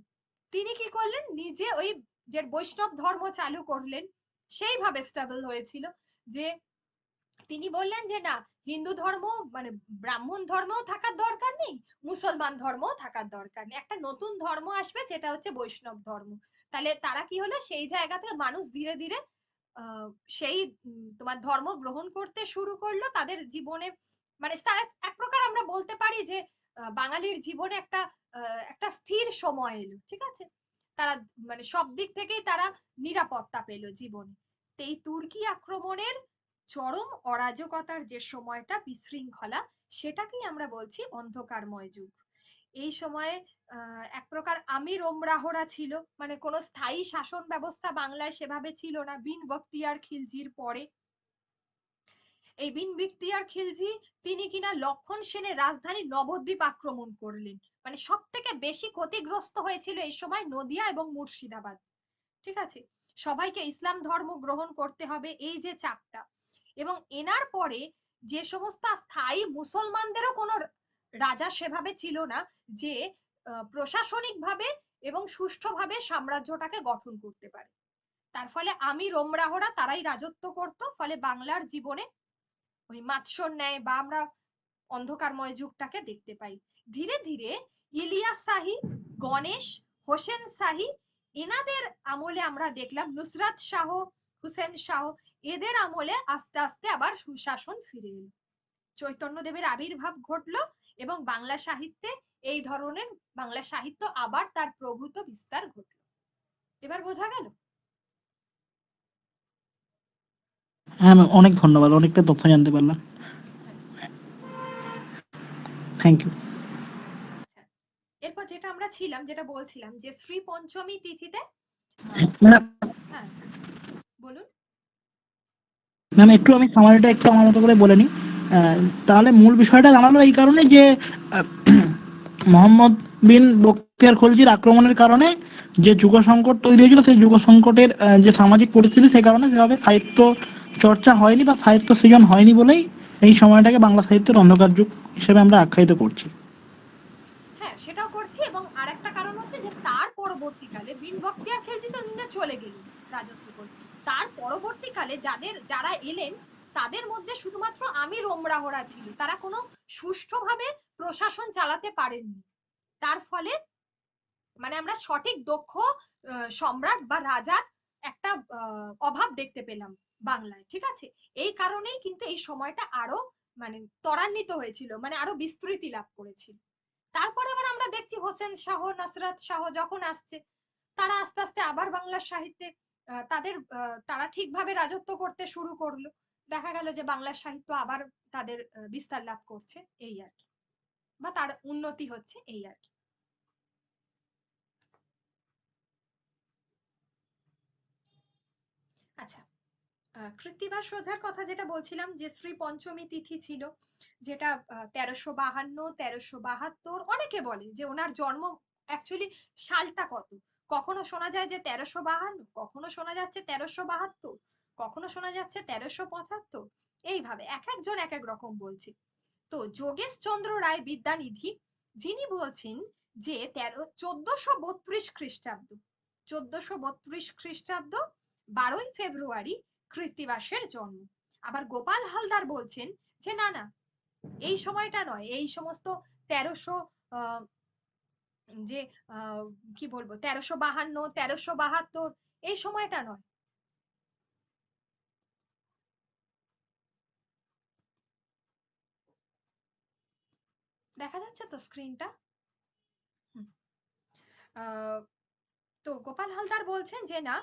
তিনি কি করলেন, নিজে ওই যে বৈষ্ণব ধর্ম চালু করলেন, সেইভাবে স্টেবল হয়েছিল। যে তিনি বললেন যে না, হিন্দু ধর্ম মানে ব্রাহ্মণ ধর্মও থাকার দরকার নেই, মুসলমান ধর্মও থাকার দরকার নেই, একটা নতুন ধর্ম আসবে যেটা হচ্ছে বৈষ্ণব ধর্ম। তাহলে তারা কি হলো, সেই জায়গা থেকে মানুষ ধীরে ধীরে সেই তোমার ধর্ম গ্রহণ করতে শুরু করলো তাদের জীবনে। মানে তারা এক প্রকার আমরা বলতে পারি যে বাঙালির জীবনে একটা একটা স্থির সময় এলো। ঠিক আছে, তারা মানে সব দিক থেকেই তারা নিরাপত্তা পেল জীবনে। তো এই তুর্কি আক্রমণের চরম অরাজকতার যে সময়টা, বিশৃঙ্খলা, সেটাকেই আমরা বলছি অন্ধকারময় যুগ। এই সময়ে এক প্রকার আমির ওমরাহরা ছিল, মানে কোনো স্থায়ী শাসন ব্যবস্থা বাংলায় সেভাবে ছিল না বিন বখতিয়ার খিলজির পরে। এই বিন বখতিয়ার খিলজি তিনি কিনা লক্ষণ সেনের রাজধানী নবদ্বীপ আক্রমণ করলেন। মানে সব থেকে বেশি ক্ষতিগ্রস্ত হয়েছিল এই সময় নদিয়া এবং মুর্শিদাবাদ। ঠিক আছে, সবাইকে ইসলাম ধর্ম গ্রহণ করতে হবে, এই যে চাপটা। এবং এনার পরে যে সমস্ত স্থায়ী মুসলমানদেরও কোনো রাজা সেভাবে ছিল না যে প্রশাসনিকভাবে এবং সুষ্ঠুভাবে সাম্রাজ্যটাকে গঠন করতে পারে। তার ফলে আমির ওমরাহরা তারাই রাজত্ব করত। ফলে বাংলার জীবনে ওই মাৎসর ন্যায় বা আমরা অন্ধকারময় যুগটাকে দেখতে পাই। ধীরে ধীরে ইলিয়াস শাহী, গণেশ, হোসেন শাহী, এনাদের আমলে আমরা দেখলাম নুসরাত শাহ, হুসেন শাহ, এদের আমলে আস্তে আস্তে আবার সুশাসন ফিরে এলো, চৈতন্যদেবের আবির্ভাব ঘটলো, এবং বাংলা সাহিত্যে এই ধরনের বাংলা সাহিত্য আবার তার প্রভূত বিস্তার ঘটলো। এবার বোঝা গেল? হ্যাঁ ম্যাম, অনেক ধন্যবাদ, অনেকটা তথ্য জানতে পারলাম। Thank you. আচ্ছা, এরপর যেটা আমরা ছিলাম, যেটা বলছিলাম যে শ্রী পঞ্চমী তিথিতে ম্যাম, হ্যাঁ বলুন। ম্যাম একটু আমি সামারিটা একটু আমার মতো করে বলে নিই। তাহলে মূল বিষয়টা জানালো এই কারণে যে মোহাম্মদ বিন বখতিয়ার বখতিয়ার খলজির আক্রমণের কারণে যে যুগ সংকট তৈরি হয়েছিল, সেই যুগ সংকটের যে সামাজিক পরিস্থিতি, সেই কারণে সেভাবে সাহিত্য চর্চা হয়নি বা সাহিত্য সৃজন হয়নি বলেই এই সময়টাকে বাংলা সাহিত্যের অন্ধকার যুগ হিসেবে আমরা আখ্যায়িত করছি। হ্যাঁ, সেটাও করছি, এবং আরেকটা কারণ হচ্ছে যে তার পরবর্তীকালে বিন বখতিয়ার খিলজি তো দিনে চলে গেলেন রাজত্ব করে। তার পরবর্তীকালে যারা এলেন তাদের মধ্যে শুধুমাত্র আমির ওমরাহরা ছিল, তারা কোনো সুষ্ঠুভাবে প্রশাসন চালাতে পারেননি। তার ফলে মানে আমরা সঠিক দক্ষ সম্রাট বা রাজার একটা অভাব দেখতে পেলাম বাংলায়, ঠিক আছে। এই কারণেই কিন্তু এই সময়টা আরো মানে ত্বরান্বিত হয়েছিল, মানে আরো বিস্তৃতি লাভ করেছিল। তারপরে আবার আমরা দেখছি হোসেন শাহ, নসরত শাহ যখন আসছে, তারা আস্তে আস্তে আবার বাংলা সাহিত্যে তারা ঠিকভাবে রাজত্ব করতে শুরু করলো। দেখা গেল যে বাংলা সাহিত্য আবার তাদের বিস্তার লাভ করছে, এই আর কি, বা তার উন্নতি হচ্ছে, এই আর কি। আচ্ছা, কৃত্তিবাস ওঝার কথা যেটা বলছিলাম, যে শ্রী পঞ্চমী তিথি ছিল, যেটা 1352, 1372, অনেকে বলে যে ওনার জন্ম অ্যাকচুয়ালি সালটা কত, কখনো শোনা যায় যে 1352, কখনো শোনা যাচ্ছে 1372, কখনো শোনা যাচ্ছে 1375, এইভাবে এক একজন এক এক রকম বলছে। তো যোগেশ চন্দ্র রায় বিদ্যানিধি যিনি বলছেন যে 1432 খ্রিস্টাব্দ, 1432 খ্রিস্টাব্দ 12ই ফেব্রুয়ারি কৃত্তিবাসের জন্ম। আবার গোপাল হালদার বলছেন যে না না, এই সময়টা নয়, এই সমস্ত 1300 যে কি বলবো 1352, 1372, এই সময়টা নয়। দেখা যাচ্ছে তো স্ক্রিনটা? তো গোপাল হালদার বলছেন যে না,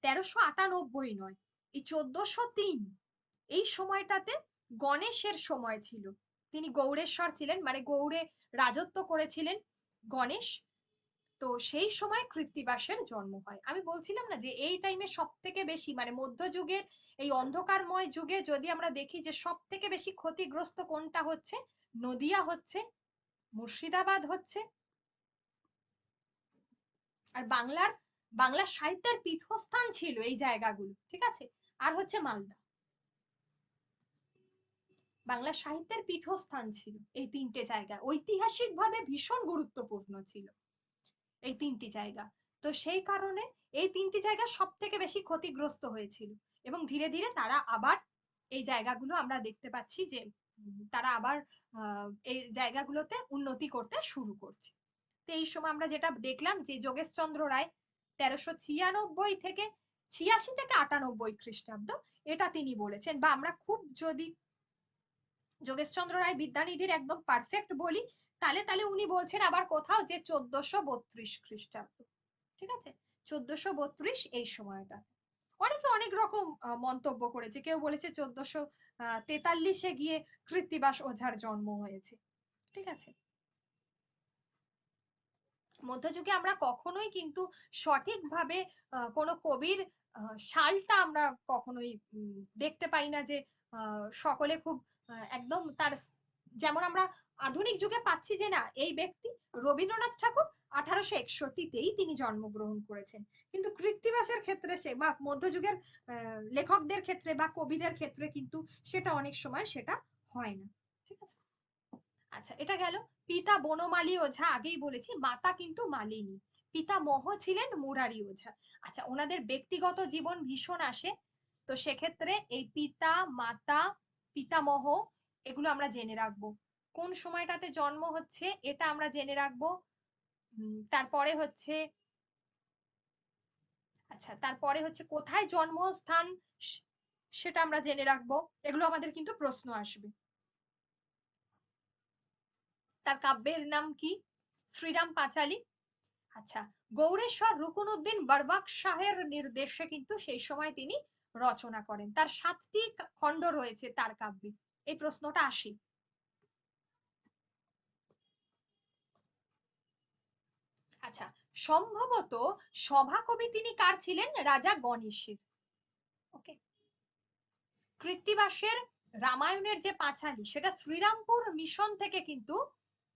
1398 নয়, এই 1403, এই সময়টাতে গণেশের সময় ছিল। তিনি গৌড়েশ্বর ছিলেন, মানে গৌড়ে রাজত্ব করেছিলেন গণেশ। তো সেই সময় কৃত্তিবাসের জন্ম হয়। আমি বলছিলাম না যে এই টাইমে সব থেকে বেশি, মানে মধ্যযুগের এই অন্ধকারময় যুগে যদি আমরা দেখি যে সব থেকে বেশি ক্ষতিগ্রস্ত কোনটা হচ্ছে, নদিয়া হচ্ছে, মুর্শিদাবাদ হচ্ছে, আর বাংলা সাহিত্যের পীঠস্থান ছিল এই জায়গাগুলো, ঠিক আছে, আর হচ্ছে মালদা। বাংলা সাহিত্যের পীঠস্থান ছিল এই তিনটে জায়গা, ঐতিহাসিকভাবে ভীষণ গুরুত্বপূর্ণ ছিল এই তিনটি জায়গা। তো সেই কারণে এই তিনটি জায়গা সব থেকে বেশি ক্ষতিগ্রস্ত হয়েছিল, এবং ধীরে ধীরে তারা আবার এই জায়গাগুলো আমরা দেখতে পাচ্ছি যে তারা আবার এই জায়গাগুলোতে উন্নতি করতে শুরু করছে। তো এই সময় আমরা যেটা দেখলাম যে যোগেশচন্দ্র রায় 1396 থেকে 86 থেকে 98 খ্রিস্টাব্দ, এটা তিনি বলেছেন। বা আমরা খুব যদি যোগেশচন্দ্র রায় বিদ্যানিধির একদম পারফেক্ট বলি, তাহলে তাহলে উনি বলছেন আবার কোথাও যে 1432 খ্রিস্টাব্দ, ঠিক আছে, 1432 এই সময়টা। অনেকে অনেক রকম মন্তব্য করেছে, কেউ বলেছে 1443-এ গিয়ে কৃত্তিবাস ওঝার জন্ম হয়েছে, ঠিক আছে। মধ্যযুগে আমরা কখনোই কিন্তু সঠিকভাবে কোনো কবির সালটা আমরা কখনোই দেখতে পাই না যে সকলে খুব একদম তার, যেমন আমরা আধুনিক যুগে পাচ্ছি যে না, এই ব্যক্তি রবীন্দ্রনাথ ঠাকুর 1861-তেই তিনি জন্মগ্রহণ করেছেন, কিন্তু কৃত্তিবাসের ক্ষেত্রে সে, বা মধ্যযুগের লেখকদের ক্ষেত্রে বা কবিদের ক্ষেত্রে কিন্তু সেটা অনেক সময় সেটা হয় না, ঠিক আছে। আচ্ছা, এটা গেল। পিতা বনমালী ওঝা আগেই বলেছি, মাতা কিন্তু মালিনী। পিতামহ ছিলেন মুরারি ওঝা। আচ্ছা, ওনাদের ব্যক্তিগত জীবন ভীষণ আসে, তো সেক্ষেত্রে এই পিতা, মাতা, পিতামহ, এগুলো আমরা জেনে রাখবো। কোন সময়টাতে জন্ম হচ্ছে এটা আমরা জেনে রাখবো। তারপরে হচ্ছে, আচ্ছা তারপরে হচ্ছে কোথায় জন্মস্থান সেটা আমরা জেনে রাখবো। এগুলো আমাদের কিন্তু প্রশ্ন আসবে। তার কাব্যের নাম কি? শ্রীরাম পাঁচালী। আচ্ছা, গৌড়েশ্বর রুকুনুদ্দিন বরবক্স শাহের নির্দেশে কিন্তু সেই সময় তিনি রচনা করেন। তার 7টি খণ্ড রয়েছে তার কাব্যে। এই প্রশ্নটা আসে। আচ্ছা, সম্ভবত সভাকবি তিনি কার ছিলেন? রাজা গণেশের। ওকে। কৃত্তিবাসের রামায়ণের যে পাঁচালী, সেটা শ্রীরামপুর মিশন থেকে কিন্তু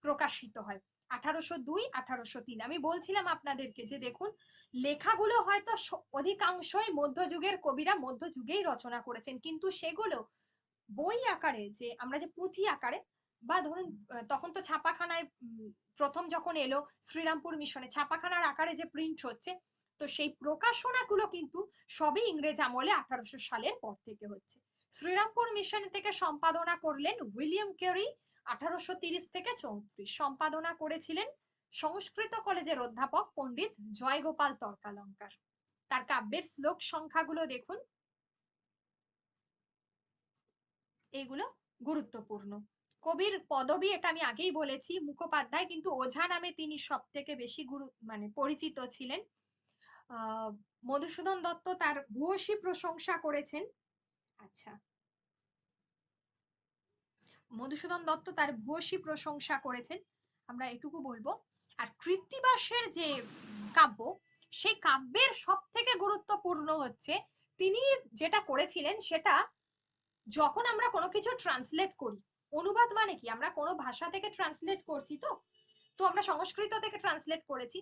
প্রকাশিত হয়। 1802, 1803। আমি বলছিলাম আপনাদেরকে যে দেখুন, লেখাগুলো হয়তো অধিকাংশই মধ্যযুগের কবিরা মধ্যযুগেই রচনা করেছেন, কিন্তু সেগুলো বই আকারে, যে আমরা যে পুঁথি আকারে, বা ধরুন তখন তো ছাপাখানায় প্রথম যখন এলো শ্রীরামপুর মিশনে ছাপাখানার আকারে যে প্রিন্ট হচ্ছে, তো সেই প্রকাশনাগুলো কিন্তু সবই ইংরেজ আমলে 1800 সালের পর থেকে হচ্ছে। শ্রীরামপুর মিশন থেকে সম্পাদনা করলেন উইলিয়াম কেরি 1830 থেকে 34। সম্পাদনা করেছিলেন সংস্কৃত কলেজের অধ্যাপক পণ্ডিত জয়গোপাল তর্কালঙ্কার। তার কাব্যের শ্লোক সংখ্যাগুলো দেখুন, এইগুলো গুরুত্বপূর্ণ। কবির পদবী, এটা আমি আগেই বলেছি, মুখোপাধ্যায়, কিন্তু ওঝা নামে তিনি সব থেকে বেশি পরিচিত ছিলেন। মধুসূদন দত্ত তার ভূয়সী প্রশংসা করেছেন। আচ্ছা, মধুসূদন দত্ত তার ভূয়সী প্রশংসা করেছেন, আমরা এটুকু বলবো। আর কৃত্তিবাসের যে কাব্য, সেই কাব্যের সব থেকে গুরুত্বপূর্ণ হচ্ছে তিনি যেটা করেছিলেন, সেটা যখন আমরা কোনো কিছু ট্রান্সলেট করি, অনুবাদ মানে কি, আমরা কোনো ভাষা থেকে ট্রান্সলেট করছি, তো তো আমরা সংস্কৃত থেকে ট্রান্সলেট করেছি,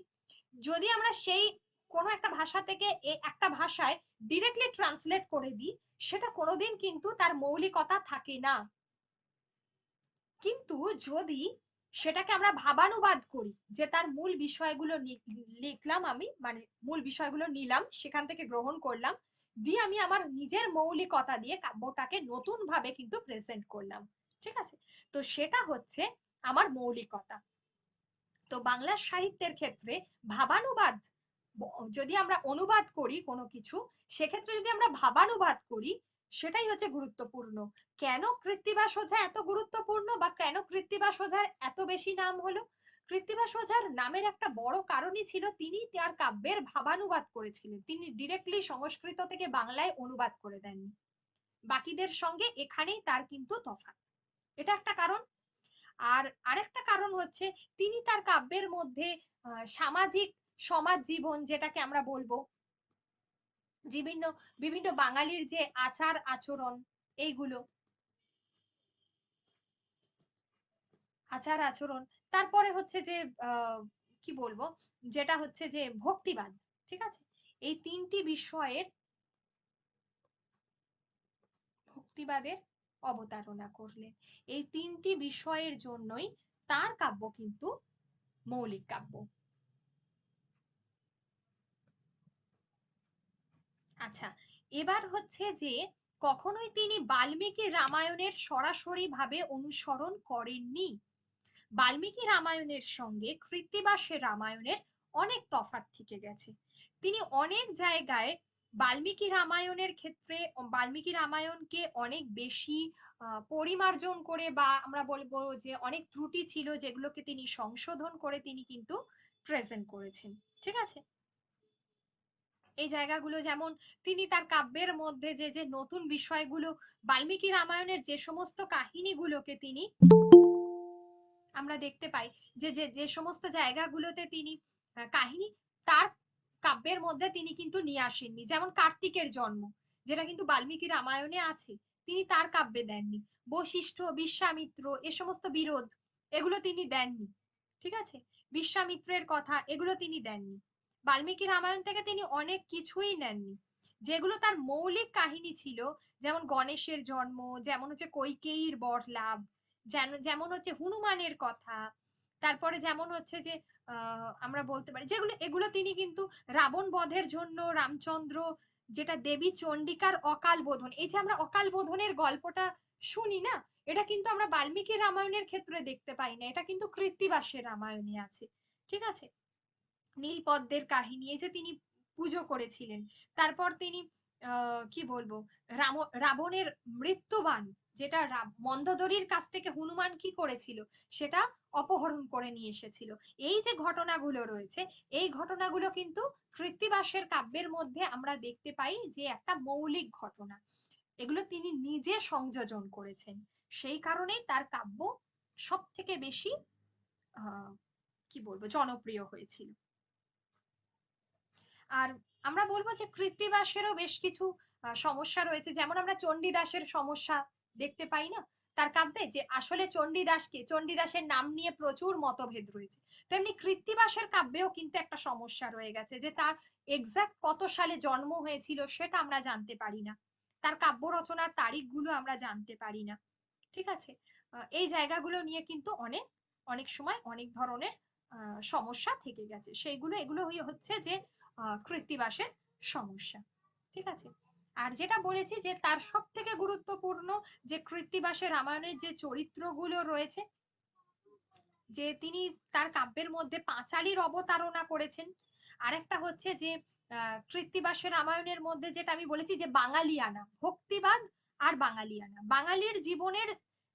যদি আমরা সেই কোনো একটা ভাষা থেকে একটা ভাষায় ডিরেক্টলি ট্রান্সলেট করে দিই, সেটা কোনোদিন কিন্তু তার মৌলিকতা থাকে না। কিন্তু যদি সেটাকে আমরা ভাবানুবাদ করি, যে তার মূল বিষয়গুলো লিখলাম আমি, মানে মূল বিষয়গুলো নিলাম, সেখান থেকে গ্রহণ করলাম, দিয়ে আমি আমার নিজের মৌলিকতা দিয়ে কাব্যটাকে নতুন ভাবে কিন্তু প্রেজেন্ট করলাম, ঠিক আছে, তো সেটা হচ্ছে আমার মৌলিকতা। তো বাংলা সাহিত্যের ক্ষেত্রে ভাবানুবাদ, যদি আমরা অনুবাদ করি কোনো কিছু, সেক্ষেত্রে যদি আমরা ভাবানুবাদ করি, সেটাই হচ্ছে গুরুত্বপূর্ণ। কেন কৃত্তিবাস ওঝা এত গুরুত্বপূর্ণ, বা কেন কৃত্তিবাস ওঝার এত বেশি নাম হলো? কৃত্তিবাস ওঝার নামের একটা বড় কারণই ছিল তিনি তার কাব্যের ভাবানুবাদ করেছিলেন, তিনি ডিরেক্টলি সংস্কৃত থেকে বাংলায় অনুবাদ করে দেননি। বাকিদের সঙ্গে এখানেই তার কিন্তু তফাৎ, এটা একটা কারণ। আর আরেকটা কারণ হচ্ছে তিনি তার কাব্যের মধ্যে সামাজিক সমাজ জীবন, যেটাকে আমরা বলবো বিভিন্ন বিভিন্ন বাঙালির যে আচার আচরণ, এইগুলো আচার আচরণ, তারপরে হচ্ছে যে কি বলবো, যেটা হচ্ছে যে ভক্তিবাদ, ঠিক আছে, এই তিনটি বিষয়ের ভক্তিবাদের অবতারণা করলেন। এই তিনটি বিষয়ের জন্যই তার কাব্য কিন্তু মৌলিক কাব্য। আচ্ছা, এবার হচ্ছে যে কখনোই তিনি বাল্মীকি রামায়ণের সরাসরি ভাবে অনুসরণ করেননি। বাল্মীকি রামায়ণের সঙ্গে কৃত্তিবাসের রামায়ণের অনেক তফাৎ থেকে গেছে। তিনি অনেক জায়গায় বাল্মীকি রামায়ণের ক্ষেত্রে বাল্মীকি রামায়ণকে অনেক বেশি পরিমার্জন করে, বা আমরা বলবো যে অনেক ত্রুটি ছিল যেগুলোকে তিনি সংশোধন করে তিনি কিন্তু প্রেজেন্ট করেছেন, ঠিক আছে। এই জায়গাগুলো যেমন তিনি তার কাব্যের মধ্যে যে যে নতুন বিষয়গুলো, বাল্মীকি রামায়ণের যে সমস্ত কাহিনীগুলোকে তিনি আমরা দেখতে পাই, যে যে যে সমস্ত জায়গাগুলোতে তিনি কাহিনী তার কাব্যের মধ্যে তিনি কিন্তু নিয়ে আসেননি, যেমন কার্তিকের জন্ম, যেটা কিন্তু বাল্মীকি রামায়ণে আছে, তিনি তার কাব্যে দেননি। বশিষ্ঠ, বিশ্বামিত্র, এ সমস্ত বিরোধ, এগুলো তিনি দেননি, ঠিক আছে, বিশ্বামিত্রের কথা, এগুলো তিনি দেননি। বাল্মীকি রামায়ণ থেকে তিনি অনেক কিছুই নেননি, যেগুলো তার মৌলিক কাহিনী ছিল, যেমন গণেশের জন্ম, যেমন হচ্ছে কৈকেয়ীর বর লাভ, যেমন হচ্ছে হনুমানের কথা, তারপরে যেমন হচ্ছে যে আমরা বলতে পারি যেগুলো, এগুলো তিনি কিন্তু রাবণ বধের জন্য রামচন্দ্র, যেটা দেবী চণ্ডিকার অকাল বোধন, এই যে আমরা অকাল বোধনের গল্পটা শুনি না, এটা কিন্তু আমরা বাল্মীকি রামায়ণের ক্ষেত্রে দেখতে পাই না, এটা কিন্তু কৃত্তিবাসের রামায়ণে আছে, ঠিক আছে। নীলপদ্মের কাহিনী, এই যে তিনি পুজো করেছিলেন, তারপর তিনি কি বলবো, রাবণের মৃত্যুবাণ, যেটা মন্দোদরীর কাছ থেকে হনুমান কি করেছিল, সেটা অপহরণ করে নিয়ে এসেছিল, এই যে ঘটনাগুলো রয়েছে, এই ঘটনাগুলো কিন্তু কৃত্তিবাসের কাব্যের মধ্যে আমরা দেখতে পাই যে একটা মৌলিক ঘটনা, এগুলো তিনি নিজে সংযোজন করেছেন, সেই কারণেই তার কাব্য সব থেকে বেশি কি বলবো জনপ্রিয় হয়েছিল। আর আমরা বলবো যে কৃত্তিবাসেরও বেশ কিছু সমস্যা রয়েছে, যেমন আমরা চণ্ডীদাসের সমস্যা দেখতে পাই না, তার কাব্যে, যে আসলে চণ্ডীদাসের নাম নিয়ে প্রচুর মতভেদ রয়েছে। তেমনি কৃত্তিবাসের কাব্যেও কিন্তু একটা সমস্যা রয়ে গেছে, যে তার এক্সাক্ট কত সালে জন্ম হয়েছিল সেটা আমরা জানতে পারি না, তার কাব্য রচনার তারিখগুলো আমরা জানতে পারি না। ঠিক আছে, এই জায়গাগুলো নিয়ে কিন্তু অনেক অনেক সময় অনেক ধরনের সমস্যা থেকে গেছে, এগুলো হচ্ছে যে কৃত্তিবাসের সমস্যা। ঠিক আছে, আর যেটা বলেছি যে তার সব থেকে গুরুত্বপূর্ণ যে কৃত্তিবাসের রামায়ণের যে চরিত্রগুলো রয়েছে, যে তিনি তার কাব্যের মধ্যে পাঁচালীর অবতারণা করেছেন। আরেকটা হচ্ছে যে কৃত্তিবাসের রামায়ণের মধ্যে যেটা আমি বলেছি যে বাঙালিয়ানা, ভক্তিবাদ আর বাঙালিয়ানা, বাঙালির জীবনের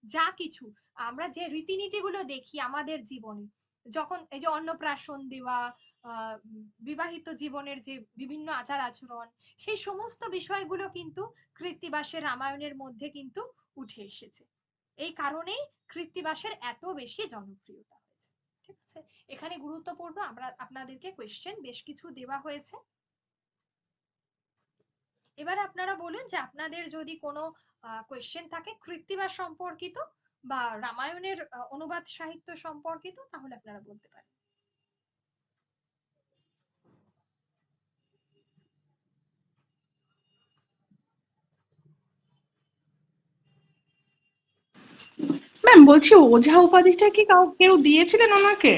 যা কিছু আমরা যে রীতিনীতিগুলো দেখি আমাদের জীবনে, যখন এই যে অন্নপ্রাশন দেওয়া, বিবাহিত জীবনের যে বিভিন্ন আচার আচরণ, সেই সমস্ত বিষয়গুলো কিন্তু কৃত্তিবাসের রামায়ণের মধ্যে কিন্তু উঠে এসেছে। এই কারণেই কৃত্তিবাসের এত বেশি জনপ্রিয়তা হয়েছে। ঠিক আছে, এখানে গুরুত্বপূর্ণ আমরা আপনাদেরকে কোয়েশ্চেন বেশ কিছু দেওয়া হয়েছে। এবার আপনারা বলুন যে আপনাদের যদি কোনো কোয়েশ্চেন থাকে কৃত্তিবাস সম্পর্কিত বা রামায়ণের অনুবাদ সাহিত্য সম্পর্কিত, তাহলে আপনারা বলতে পারেন। ম্যাম বলছি, ওঝা উপাধিটা কি কেউ দিয়েছিলেন ওনাকে?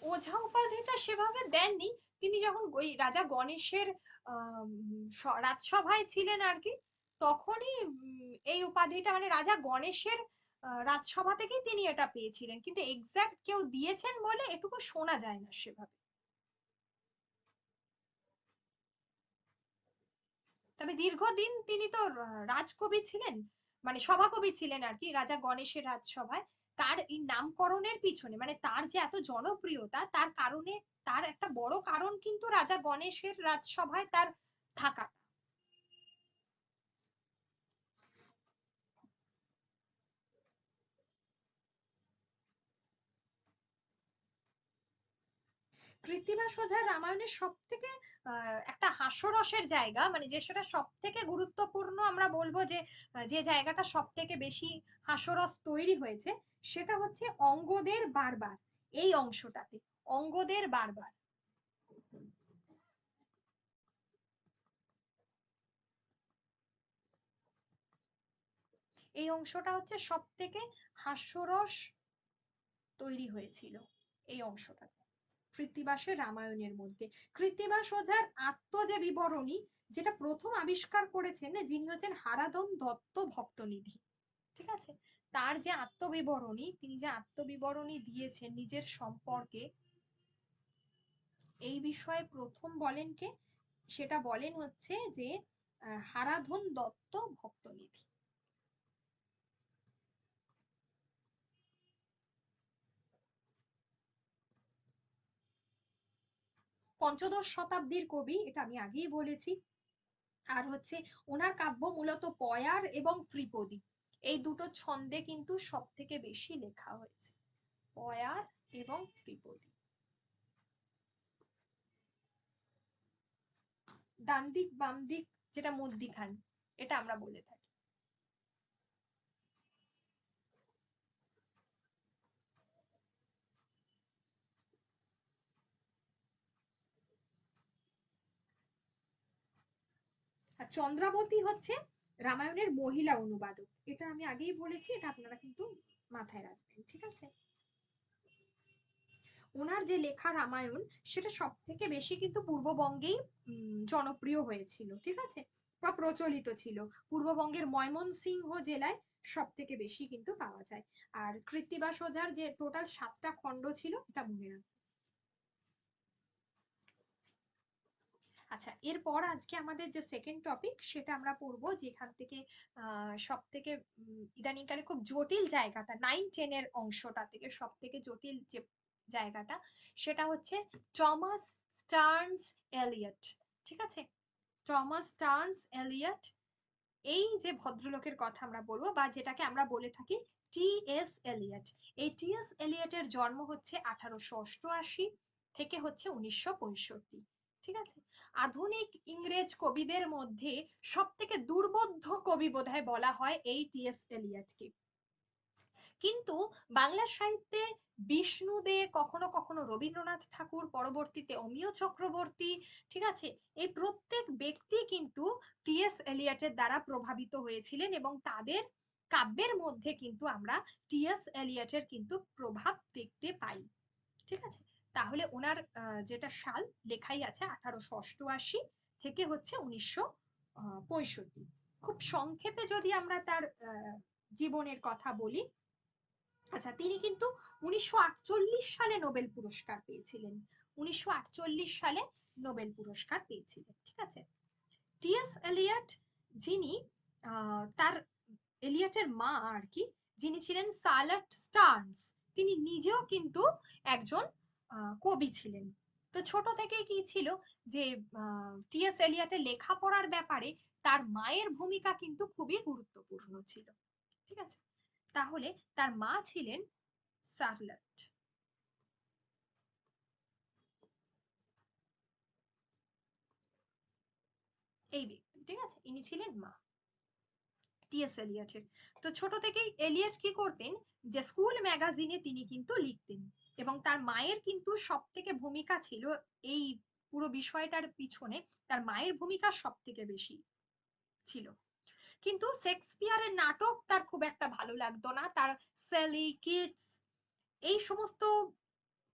ওঝা উপাধিটা সেভাবে দেননি, তিনি যখন ওই রাজা গণেশের রাজসভায় ছিলেন আর কি, তখনই এই উপাধিটা মানে রাজা গণেশের রাজসভা থেকেই তিনি এটা পেয়েছিলেন, কিন্তু এক্সাক্ট কেউ দিয়েছেন বলে এটুকু শোনা যায় না সেভাবে। তবে দীর্ঘদিন তিনি তো রাজকবি ছিলেন, মানে সভাকবি ছিলেন আর কি রাজা গণেশের রাজসভায়। তার এই নামকরণের পিছনে মানে তার যে এত জনপ্রিয়তা, তার কারণে তার একটা বড় কারণ কিন্তু রাজা গণেশের রাজসভায় তার থাকা। কৃত্তিবাস ওঝার রামায়ণের সব থেকে একটা হাস্যরসের জায়গা, মানে যে সেটা সব থেকে গুরুত্বপূর্ণ আমরা বলবো যে যে জায়গাটা সব থেকে বেশি হাস্যরস তৈরি হয়েছে, সেটা হচ্ছে অঙ্গদের বারবার, এই অংশটাতে অঙ্গদের বারবার। এই অংশটা হচ্ছে সব থেকে হাস্যরস তৈরি হয়েছিল, এই অংশটাতে কৃত্তিবাসের রামায়ণের মধ্যে। কৃত্তিবাস ওঝার আত্ম যে বিবরণী, যেটা প্রথম আবিষ্কার করেছেন যিনি হচ্ছেন হারাধন দত্ত ভক্তনিধি। ঠিক আছে, তার যে আত্মবিবরণী, তিনি যে আত্মবিবরণী দিয়েছেন নিজের সম্পর্কে, এই বিষয়ে প্রথম বলেন কে? সেটা বলেন হচ্ছে যে হারাধন দত্ত ভক্তনিধি। পঞ্চদশ শতাব্দীর কবি, এটা আমি আগেই বলেছি। আর হচ্ছে ওনার কাব্য মূলত পয়ার এবং ত্রিপদী, এই দুটো ছন্দে কিন্তু সব থেকে বেশি লেখা হয়েছে, পয়ার এবং ত্রিপদী। ডান দিক বাম দিক যেটা মধ্যিখান, এটা আমরা বলে থাকি। আর চন্দ্রাবতী হচ্ছে রামায়ণের মহিলা অনুবাদক, এটা আমি আগেই বলেছি, এটা আপনারা কিন্তু মাথায় রাখবেন। ঠিক আছে, ওনার যে লেখা রামায়ণ সেটা সব থেকে বেশি কিন্তু পূর্ববঙ্গেই জনপ্রিয় হয়েছিল। ঠিক আছে, বা প্রচলিত ছিল, পূর্ববঙ্গের ময়মনসিংহ জেলায় সব থেকে বেশি কিন্তু পাওয়া যায়। আর কৃত্তিবাস ওঝার যে টোটাল 7টা খণ্ড ছিল, এটা মনে রাখবেন। আচ্ছা, এরপর আজকে আমাদের যে সেকেন্ড টপিক সেটা আমরা পড়বো, যেখান থেকে সব থেকে ইদানিংকালে খুব জটিল জায়গাটা, 9-10 এর অংশটা থেকে সব থেকে জটিল যে জায়গাটা, সেটা হচ্ছে টমাস স্টার্নস এলিয়ট। ঠিক আছে, টমাস স্টার্নস এলিয়ট, এই যে ভদ্রলোকের কথা আমরা বলবো, বা যেটাকে আমরা বলে থাকি টি.এস. এলিয়ট। এই টি.এস. এলিয়টের জন্ম হচ্ছে 1888 থেকে হচ্ছে 1965। ঠিক আছে। আধুনিক ইংরেজ কবিদের মধ্যে সব থেকে দুর্বোধ্য কবি বোধহয় বলা হয় এই টি.এস. এলিয়টকে। কিন্তু বাংলা সাহিত্যে বিষ্ণু দে, কখনো কখনো রবীন্দ্রনাথ ঠাকুর, পরবর্তীতে অমিয় চক্রবর্তী, ঠিক আছে, এই প্রত্যেক ব্যক্তি কিন্তু টি.এস. এলিয়টের দ্বারা প্রভাবিত হয়েছিলেন এবং তাদের কাব্যের মধ্যে কিন্তু আমরা টি.এস. এলিয়টের কিন্তু প্রভাব দেখতে পাই। ঠিক আছে। তাহলে ওনার যেটা সাল লেখাই আছে 1888 থেকে হচ্ছে 1965। খুব সংক্ষেপে যদি আমরা তার জীবনের কথা বলি, আচ্ছা, তিনি কিন্তু 1948 সালে নোবেল পুরস্কার পেয়েছিলেন। 1948 সালে নোবেল পুরস্কার পেয়েছিলেন। ঠিক আছে। টি.এস. এলিয়ট, যিনি তার এলিয়টের মা আর কি, যিনি ছিলেন চার্লট স্টার্নস, তিনি নিজেও কিন্তু একজন কবি ছিলেন। তো ছোট থেকে কি ছিল যে টি.এস. এলিয়টের লেখাপড়ার ব্যাপারে তার মায়ের ভূমিকা কিন্তু খুবই গুরুত্বপূর্ণ ছিল। ঠিক আছে। তাহলে তার মা ছিলেন চার্লট, এই ব্যক্তি। ঠিক আছে, ইনি ছিলেন মা টি.এস. এলিয়টের। তো ছোট থেকেই এলিয়ট কি করতেন, যে স্কুল ম্যাগাজিনে তিনি কিন্তু লিখতেন এবং তার মায়ের কিন্তু সব থেকে ভূমিকা ছিল এই পুরো বিষয়টার পিছনে, তার মায়ের ভূমিকা সব থেকে বেশি ছিল। কিন্তু শেক্সপিয়ারের নাটক তার খুব একটা ভালো লাগতো না, তার সেলি, কিটস, এই সমস্ত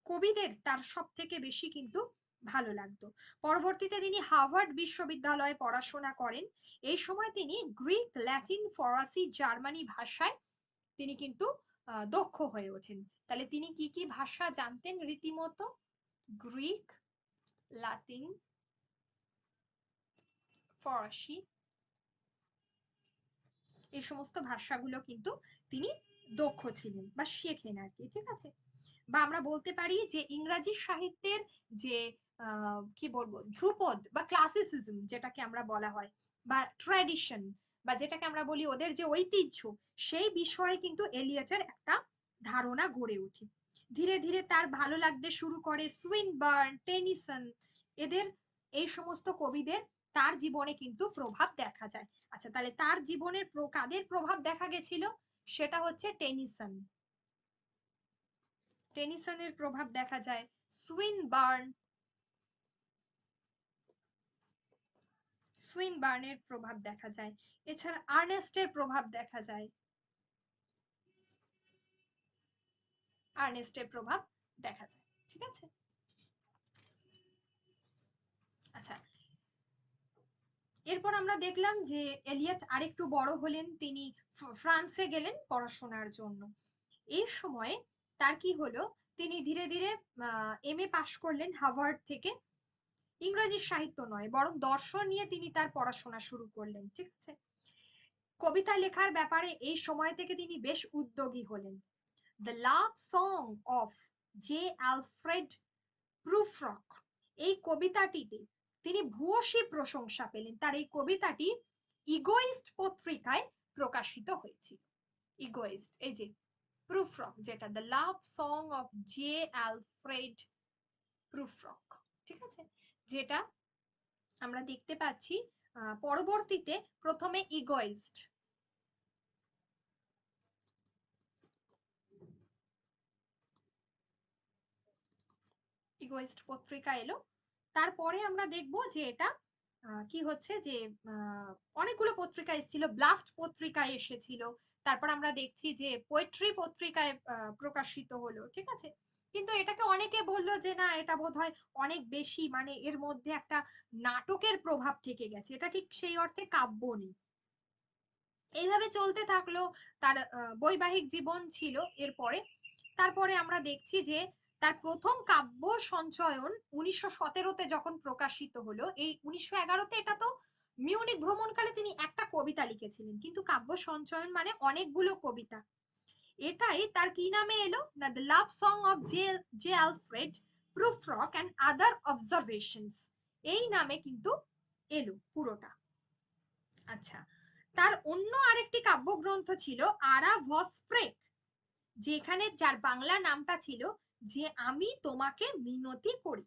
কবিদের তার সব থেকে বেশি কিন্তু ভালো লাগতো। পরবর্তীতে তিনি হার্ভার্ড বিশ্ববিদ্যালয়ে পড়াশোনা করেন। এই সময় তিনি গ্রিক, ল্যাটিন, ফরাসি, জার্মানি ভাষায় তিনি কিন্তু দক্ষ হয়ে ওঠেন। তাহলে তিনি কি কি ভাষা জানতেন রীতিমতো? গ্রিক, লাতিন, ফরাসি, এই সমস্ত ভাষাগুলো কিন্তু তিনি দক্ষ ছিলেন বা শেখেন আর কি। ঠিক আছে। বা আমরা বলতে পারি যে ইংরাজি সাহিত্যের যে কি বলবো, ধ্রুপদ বা ক্লাসিসিজম যেটাকে আমরা বলা হয়, বা ট্র্যাডিশন, বা যেটাকে আমরা বলি ওদের যে ঐতিহ্য, সেই বিষয়ে কিন্তু এলিয়টের একটা ধারণা গড়ে ওঠে। ধীরে ধীরে তার ভালো লাগতে শুরু করে সুইনবার্ন, টেনিসন, এদের, এই সমস্ত কবিদের তার জীবনে কিন্তু প্রভাব দেখা যায়। আচ্ছা, তাহলে তার জীবনের কাদের প্রভাব দেখা গেছিল? সেটা হচ্ছে টেনিসন, টেনিসনের প্রভাব দেখা যায়, সুইনবার্ন, সুইনবার্নের প্রভাব দেখা যায়, এছাড়া আর্নেস্টের প্রভাব দেখা যায়, আর্নেস্টের প্রভাব দেখা যায়। ঠিক আছে। আচ্ছা, এরপর আমরা দেখলাম যে এলিয়ট আরেকটু বড় হলেন, তিনি ফ্রান্সে গেলেন পড়াশোনার জন্য। এই সময় তার কি হলো, তিনি ধীরে ধীরে এমএ পাশ করলেন হার্ভার্ড থেকে। ইংরেজি সাহিত্য নয়, বরং দর্শন নিয়ে তিনি তার পড়াশোনা শুরু করলেন। ঠিক আছে। কবিতা লেখার ব্যাপারে এই সময় থেকে তিনি বেশ উদ্যোগী হলেন। The love song of J Alfred Prufrock, এই কবিতাটিতে তিনি ভূয়সী প্রশংসা পেলেন। তার এই কবিতাটি ইগোইস্ট পত্রিকায় প্রকাশিত হয়েছিল। ইগোইস্ট, এই যে প্রুফ্রক, যেটা the love song of J Alfred Prufrock. ঠিক আছে। যেটা আমরা দেখতে পাচ্ছি পরবর্তীতে প্রথমে ইগোইস্ট, ইগোইস্ট পত্রিকা এলো। তারপরে আমরা দেখব যে এটা কি হচ্ছে, যে অনেকগুলো পত্রিকা এসেছিল, ব্লাস্ট পত্রিকায় এসেছিল, তারপর আমরা দেখছি যে পোয়েট্রি পত্রিকায় প্রকাশিত হলো। ঠিক আছে। কিন্তু এটাকে অনেকে বললো যে না, এটা বোধহয় অনেক বেশি, মানে এর মধ্যে একটা নাটকের প্রভাব থেকে গেছে, এটা ঠিক সেই অর্থে কাব্য নেই। এইভাবে চলতে থাকলো, তার বৈবাহিক জীবন ছিল। এরপরে তারপরে আমরা দেখছি যে তার প্রথম কাব্য সঞ্চয়ন 1917-তে যখন প্রকাশিত হলো। এই 1911-তে এটা তো মিউনিক ভ্রমণকালে তিনি একটা কবিতা লিখেছিলেন, কিন্তু কাব্য সঞ্চয়ন মানে অনেকগুলো কবিতা। এটাই তার কি নামে এলো না, the love song of J Alfred Prufrock and other observations, এই নামে কিন্তু এলো পুরোটা। আচ্ছা, তার অন্য আরেকটি কাব্যগ্রন্থ ছিল আরা ভসপ্রেক, যেখানে যার বাংলা নামটা ছিল যে আমি তোমাকে মিনতি করি।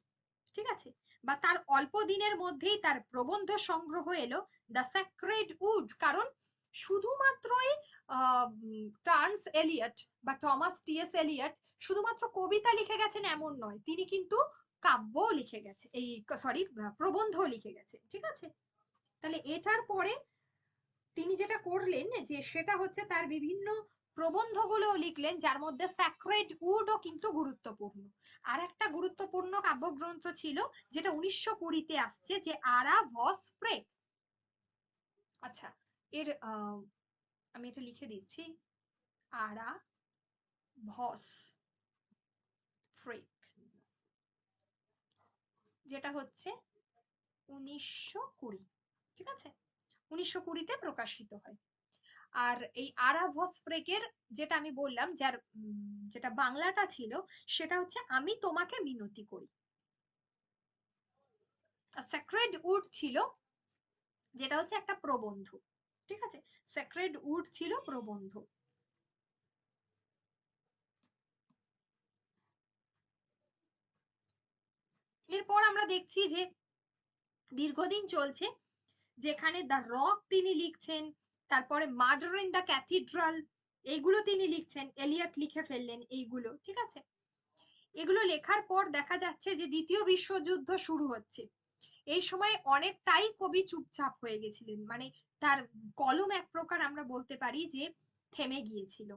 ঠিক আছে, বা তার অল্প দিনের মধ্যেই তার প্রবন্ধ সংগ্রহ এলো দ্য স্যাক্রেড উড। কারণ শুধুমাত্রই টার্নস এলিয়ট বা টমাস টি.এস. এলিয়ট শুধুমাত্র কবিতা লিখে গেছেন এমন নয়, তিনি কিন্তু কাব্য লিখে গেছে, এই সরি প্রবন্ধ লিখে গেছে। ঠিক আছে, তাহলে এটার পরে তিনি যেটা করলেন যে সেটা হচ্ছে তার বিভিন্ন প্রবন্ধগুলো লিখলেন, যার মধ্যে স্যাক্রেড উডও কিন্তু গুরুত্বপূর্ণ। আর একটা গুরুত্বপূর্ণ কাব্যগ্রন্থ ছিল যেটা 1920-তে আসছে, যে আরা ভস প্রেক। আচ্ছা, এর আমি এটা লিখে দিচ্ছি, আরা ভস প্রেক, যেটা হচ্ছে 1920। ঠিক আছে, 1920-তে প্রকাশিত হয়। আর এই আরা ভস প্রেকের যেটা আমি বললাম, যার যেটা বাংলাটা ছিল সেটা হচ্ছে আমি তোমাকে মিনতি করি। স্যাক্রেড উড ছিল যেটা হচ্ছে একটা প্রবন্ধ। ঠিক আছে, স্যাক্রেড উড ছিল প্রবন্ধ। এরপর আমরা দেখছি যে দীর্ঘদিন চলছে, যেখানে দ্য রক তিনি লিখছেন, তারপরে মার্ডার ইন দ্য ক্যাথিড্রাল এইগুলো তিনি লিখছেন, এলিয়ট লিখে ফেললেন এইগুলো। ঠিক আছে, এগুলো লেখার পর দেখা যাচ্ছে যে দ্বিতীয় বিশ্বযুদ্ধ শুরু হচ্ছে। এই সময় অনেকটাই কবি চুপচাপ হয়ে গেছিলেন, মানে তার কলম এক প্রকার আমরা বলতে পারি যে থেমে গিয়েছিল,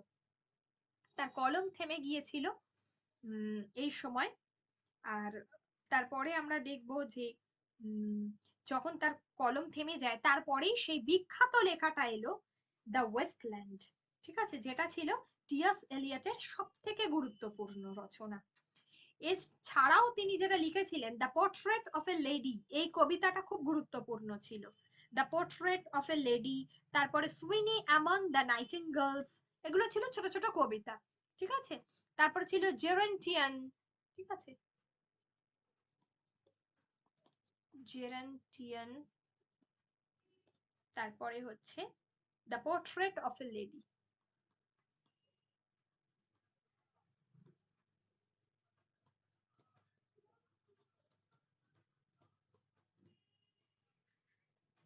তার কলম থেমে গিয়েছিল এই সময়। আর তারপরে আমরা দেখব যে যখন তার কলম থেমে যায় তারপরেই সেই বিখ্যাত লেখাটা এলো দ্য ওয়েস্টল্যান্ড। ঠিক আছে, যেটা ছিল টি.এস. এলিয়টের সব থেকে গুরুত্বপূর্ণ রচনা। এছাড়াও তিনি যেটা লিখেছিলেন the portrait of a lady, এই কবিতাটা খুব গুরুত্বপূর্ণ ছিল, the portrait of a lady. তারপরে সুইনি অ্যামং দ্য নাইটিঙ্গেলস, এগুলো ছিল ছোট ছোট কবিতা। ঠিক আছে, তারপর ছিল জেরেন্টিয়ান। ঠিক আছে, জেরেন্টিয়ান, তারপরে হচ্ছে the portrait of a lady.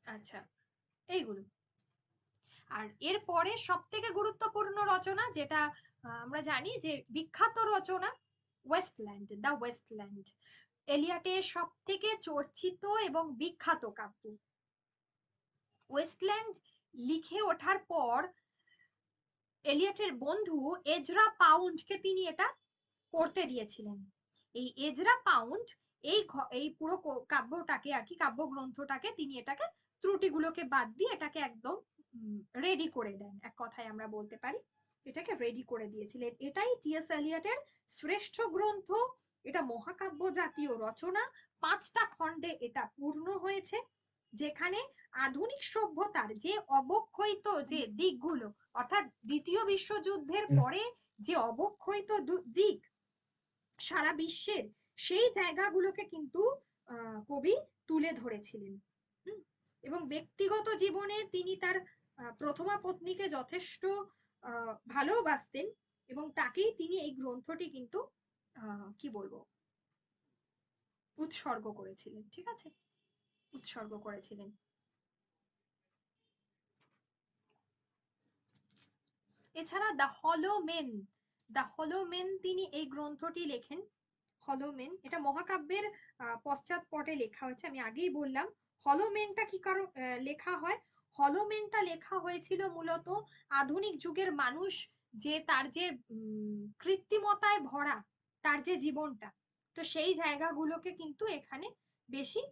আচ্ছা, এইগুলো। আর এরপরে সব থেকে গুরুত্বপূর্ণ রচনা যেটা আমরা জানি যে বিখ্যাত রচনা ওয়েস্টল্যান্ড, দ্য ওয়েস্টল্যান্ড, এলিয়টের সব থেকে চর্চিত এবং বিখ্যাত কাব্য। ওয়েস্টল্যান্ড লিখে ওঠার পর এলিয়টের বন্ধু এজরা পাউন্ডকে তিনি এটা করতে দিয়েছিলেন। এই এজরা পাউন্ড এই পুরো কাব্যটাকে আর কি, কাব্যগ্রন্থটাকে তিনি এটাকে ত্রুটিগুলোকে বাদ দিয়ে এটাকে একদম রেডি করে দেন, এক কথায় আমরা বলতে পারি এটাকে রেডি করে দিয়েছিলেন। এটাই টি.এস. এলিয়টের শ্রেষ্ঠ গ্রন্থ, এটা মহাকাব্য জাতীয় রচনা, 5টা খণ্ডে এটা পূর্ণ হয়েছে, যেখানে আধুনিক সভ্যতার যে অবক্ষয়িত যে দিকগুলো, অর্থাৎ দ্বিতীয় বিশ্বযুদ্ধের পরে যে অবক্ষয়িত দিক সারা বিশ্বের, সেই জায়গাগুলোকে কিন্তু কবি তুলে ধরেছিলেন। এবং ব্যক্তিগত জীবনে তিনি তার প্রথমা পত্নীকে যথেষ্ট ভালোবাসতেন, এবং তাকেই তিনি এই গ্রন্থটি কিন্তু কি বলবো উৎসর্গ করেছিলেন। ঠিক আছে, উৎসর্গ করেছিলেন। এছাড়া দ্য হলো মেন তিনি এই গ্রন্থটি লেখেন। হলো মেন এটা মহাকাব্যের পশ্চাৎপটে লেখা হয়েছে, আমি আগেই বললাম। হলো মেনটা কি কারণ লেখা হয়, হলো মেনটা লেখা হয়েছিল মূলত আধুনিক যুগের মানুষ যে তার যে কৃত্রিমতায় ভরা তার যে জীবনটা, তো সেই জায়গাগুলোকে কিন্তু এখানে বেশি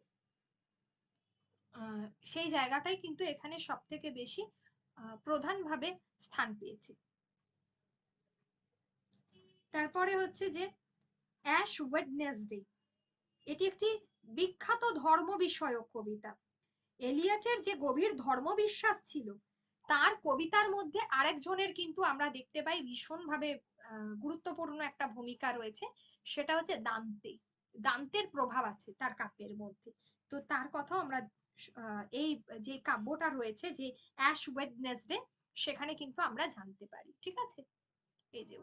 সেই জায়গাটাই কিন্তু এখানে সব থেকে বেশি প্রধানভাবে স্থান পেয়েছে। তারপরে হচ্ছে যে অ্যাশ ওয়েডনেসডে, এটি একটি বিখ্যাত ধর্ম বিষয়ক কবিতা। এলিয়টের যে গভীর ধর্মবিশ্বাস ছিল, তার কবিতার মধ্যে আরেকজনের কিন্তু আমরা দেখতে পাই ভীষণভাবে গুরুত্বপূর্ণ একটা ভূমিকা রয়েছে, সেটা হচ্ছে দান্তে। দান্তের প্রভাব আছে তার কাব্যের মধ্যে, তো তার কথাও আমরা এই যে কাব্যটা রয়েছে যে অ্যাশ ওয়েডনেসডে, সেখানে কিন্তু আমরা জানতে পারি। ঠিক আছে, এই যে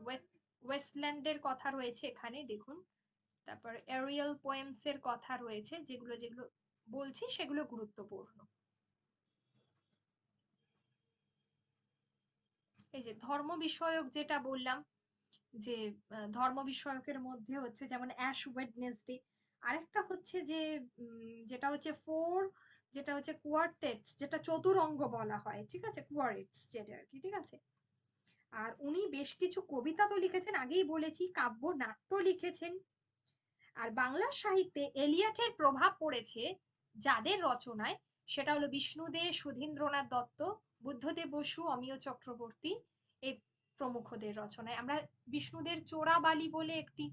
ওয়েস্টল্যান্ডের কথা রয়েছে এখানে দেখুন, তারপর এরিয়াল পোয়েমস এর কথা রয়েছে, যেগুলো যেগুলো বলছি সেগুলো গুরুত্বপূর্ণ। এই যে ধর্ম বিষয়ক যেটা বললাম, যে ধর্ম বিষয়কের মধ্যে হচ্ছে যেমন অ্যাশ ওয়েডনেসডে, আরেকটা হচ্ছে যে যেটা হচ্ছে যেটা হচ্ছে কোয়ার্টেটস, যেটা চতুরঙ্গ বলা হয়, ঠিক আছে, কোয়ার্টেটস যেটা আর কি, ঠিক আছে। আর উনি বেশ কিছু কবিতা তো লিখেছেন, আগেই বলেছি, কাব্য নাট্য লিখেছেন। আর বাংলা সাহিত্যে এলিয়টের প্রভাব পড়েছে যাদের রচনায়, সেটা হলো বিষ্ণু দে, সুধীন্দ্রনাথ দত্ত, বুদ্ধদেব বসু, অমিয় চক্রবর্তী, এই প্রমুখদের রচনায়। আমরা বিষ্ণুদের চোরাবালি বলে একটি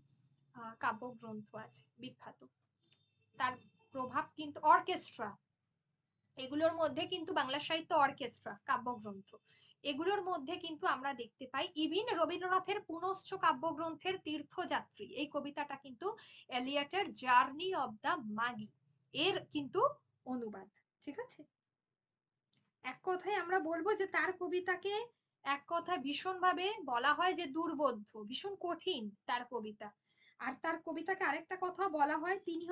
কাব্যগ্রন্থ আছে বিখ্যাত, তার প্রভাব কিন্তু অর্কেস্ট্রা, এগুলোর মধ্যে কিন্তু বাংলা সাহিত্য অর্কেস্ট্রা কাব্যগ্রন্থ, এগুলোর মধ্যে কিন্তু আমরা দেখতে পাই ইভিন রবীন্দ্রনাথের পুনশ্চ কাব্যগ্রন্থের তীর্থযাত্রী, এই কবিতাটা কিন্তু এলিয়টের জার্নি অব দা মাগি এর কিন্তু অনুবাদ, ঠিক আছে। এক কথায় আমরা বলবো যে তার কবিতাকে এক কথায় ভীষণভাবে বলা হয় যে দুর্বোধ্য, ভীষণ কঠিন তার কবিতা। আর তার কবিতাকে আরেকটা কথা বলা হয়, তিনি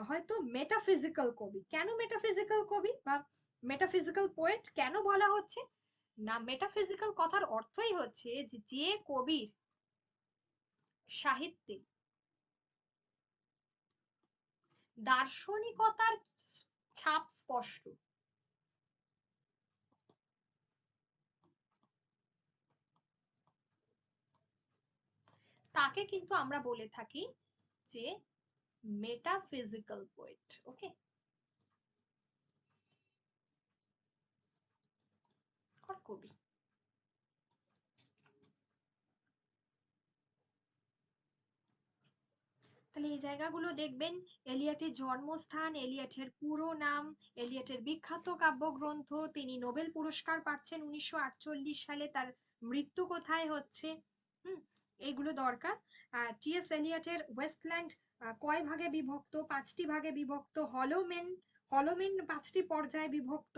হয়তো মেটাফিজিক্যাল কবি। কেন মেটাফিজিক্যাল কবি বা মেটাফিজিক্যাল পোয়েট কেন বলা হচ্ছে না, মেটাফিজিক্যাল কথার অর্থই হচ্ছে যে যে কবির সাহিত্যে দার্শনিকতার ছাপ স্পষ্ট, তাকে কিন্তু আমরা বলে থাকি যে মেটাফিজিক্যাল পোয়েট। ওকে, কবি। তাহলে এই জায়গাগুলো দেখবেন, এলিয়টের জন্মস্থান, এলিয়টের পুরো নাম, এলিয়টের বিখ্যাত কাব্যগ্রন্থ, তিনি নোবেল পুরস্কার পাচ্ছেন 1948 সালে, তার মৃত্যু কোথায় হচ্ছে, এইগুলো দরকার। আর টিএস এলিয়টের ওয়েস্টল্যান্ড কয় ভাগে বিভক্ত? 5টি ভাগে বিভক্ত। হলোমেন 5টি পর্যায়ে বিভক্ত।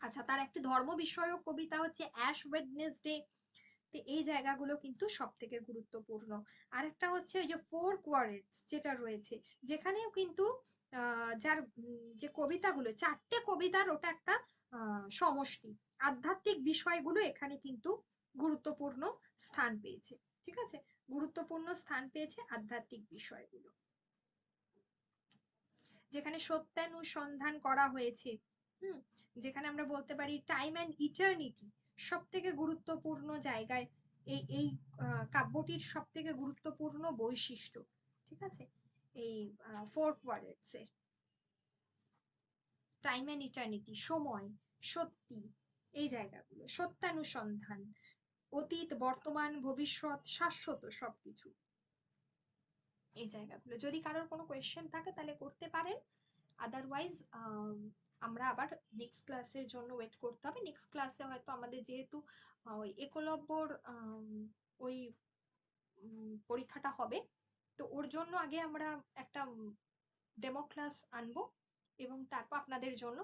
আচ্ছা, তার একটি ধর্ম বিষয়ক কবিতা হচ্ছে অ্যাশ ওয়েডনেসডে। তো এই জায়গাগুলো কিন্তু সব থেকে গুরুত্বপূর্ণ। আরেকটা হচ্ছে ওই যে ফোর কোয়ারেন্টস যেটা রয়েছে, যেখানেও কিন্তু যার যে কবিতাগুলো, 4টে কবিতার ওটা একটা সমষ্টি, আধ্যাত্মিক বিষয়গুলো এখানে কিন্তু গুরুত্বপূর্ণ স্থান পেয়েছে, ঠিক আছে, গুরুত্বপূর্ণ স্থান পেয়েছে আধ্যাত্মিক বিষয়গুলো, যেখানে সত্যানুসন্ধান করা হয়েছে। যেখানে আমরা বলতে পারি টাইম অ্যান্ড ইটার্নিটি সব থেকে গুরুত্বপূর্ণ জায়গায়, এই কাব্যটির সব থেকে গুরুত্বপূর্ণ বৈশিষ্ট্য, ঠিক আছে, এই ফোর কোয়াড্রেন্টস এর টাইম অ্যান্ড ইটার্নিটি, সময়, সত্যি, এই জায়গাগুলো, সত্যানুসন্ধান, অতীত, বর্তমান, ভবিষ্যৎ, শাশ্বত সবকিছু, এই জায়গাগুলো। যদি কারোর কোনো কোয়েশ্চেন থাকে তাহলে করতে পারেন, আদারওয়াইজ আমরা আবার নেক্সট ক্লাসের জন্য ওয়েট করতে হবে। নেক্সট ক্লাসে হয়তো আমাদের যেহেতু ওই একলব্যর ওই পরীক্ষাটা হবে, তো ওর জন্য আগে আমরা একটা ডেমো ক্লাস আনবো এবং তারপর আপনাদের জন্য,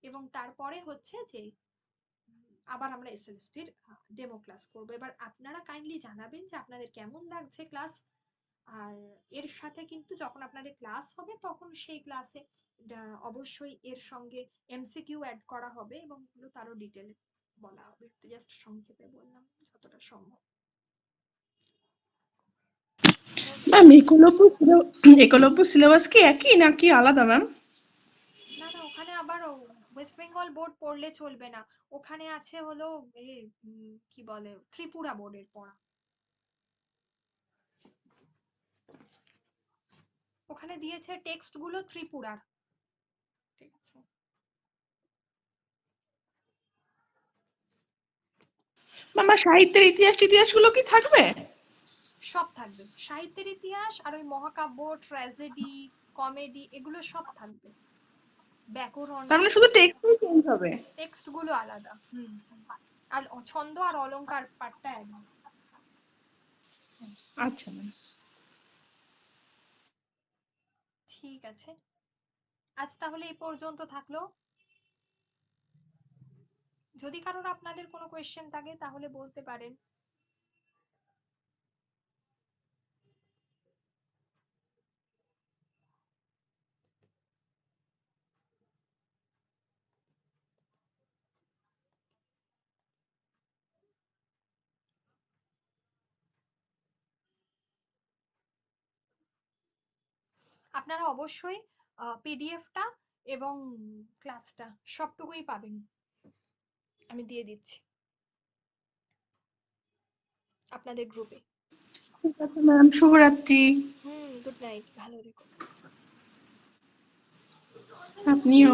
এবং তারপরে হচ্ছে যে আবার আমরা এসএলএসটির ডেমো ক্লাস করব। এবার আপনারা কাইন্ডলি জানাবেন যে আপনাদের কেমন লাগছে ক্লাস। আর এর সাথে কিন্তু যখন আপনাদের ক্লাস হবে তখন সেই ক্লাসে অবশ্যই এর সঙ্গে এমসিকিউ অ্যাড করা হবে এবং এগুলো তারও ডিটেলে বলা হবে। জাস্ট সংক্ষেপে বললাম যতটা সম্ভব। ম্যাম একলব্য সিলেবাস কি একই নাকি আলাদা ম্যাম? না না, ওখানে আবার ওয়েস্ট বেঙ্গল বোর্ড পড়লে চলবে না, ওখানে আছে হলো কি বলে ত্রিপুরা বোর্ডের পড়া, ওখানে দিয়েছে টেক্সট গুলো ত্রিপুরার, ঠিক আছে। মামা সাহিত্যের ইতিহাসগুলো কি থাকবে? সব থাকবে, সাহিত্যের ইতিহাস আর ওই মহাকাব্য, ট্র্যাজেডি, কমেডি, এগুলো সব থাকবে, ব্যাকরণ, তার মানে শুধু টেক্সটই চেঞ্জ হবে? টেক্সট গুলো আলাদা। আর ছন্দ আর অলংকার পার্টটা একদম। আচ্ছা ম্যাম, ঠিক আছে, আজ তাহলে এই পর্যন্ত থাকলো। যদি কারোর আপনাদের কোনো কোয়েশ্চেন থাকে তাহলে বলতে পারেন। আপনারা অবশ্যই পিডিএফটা এবং ক্লাসটা সবটুকুই পাবেন, আমি দিয়ে দিচ্ছি আপনাদের গ্রুপে। ঠিক আছে ম্যাম, শুভরাত্রি। গুড নাইট, ভালো থেকো। আপনিও।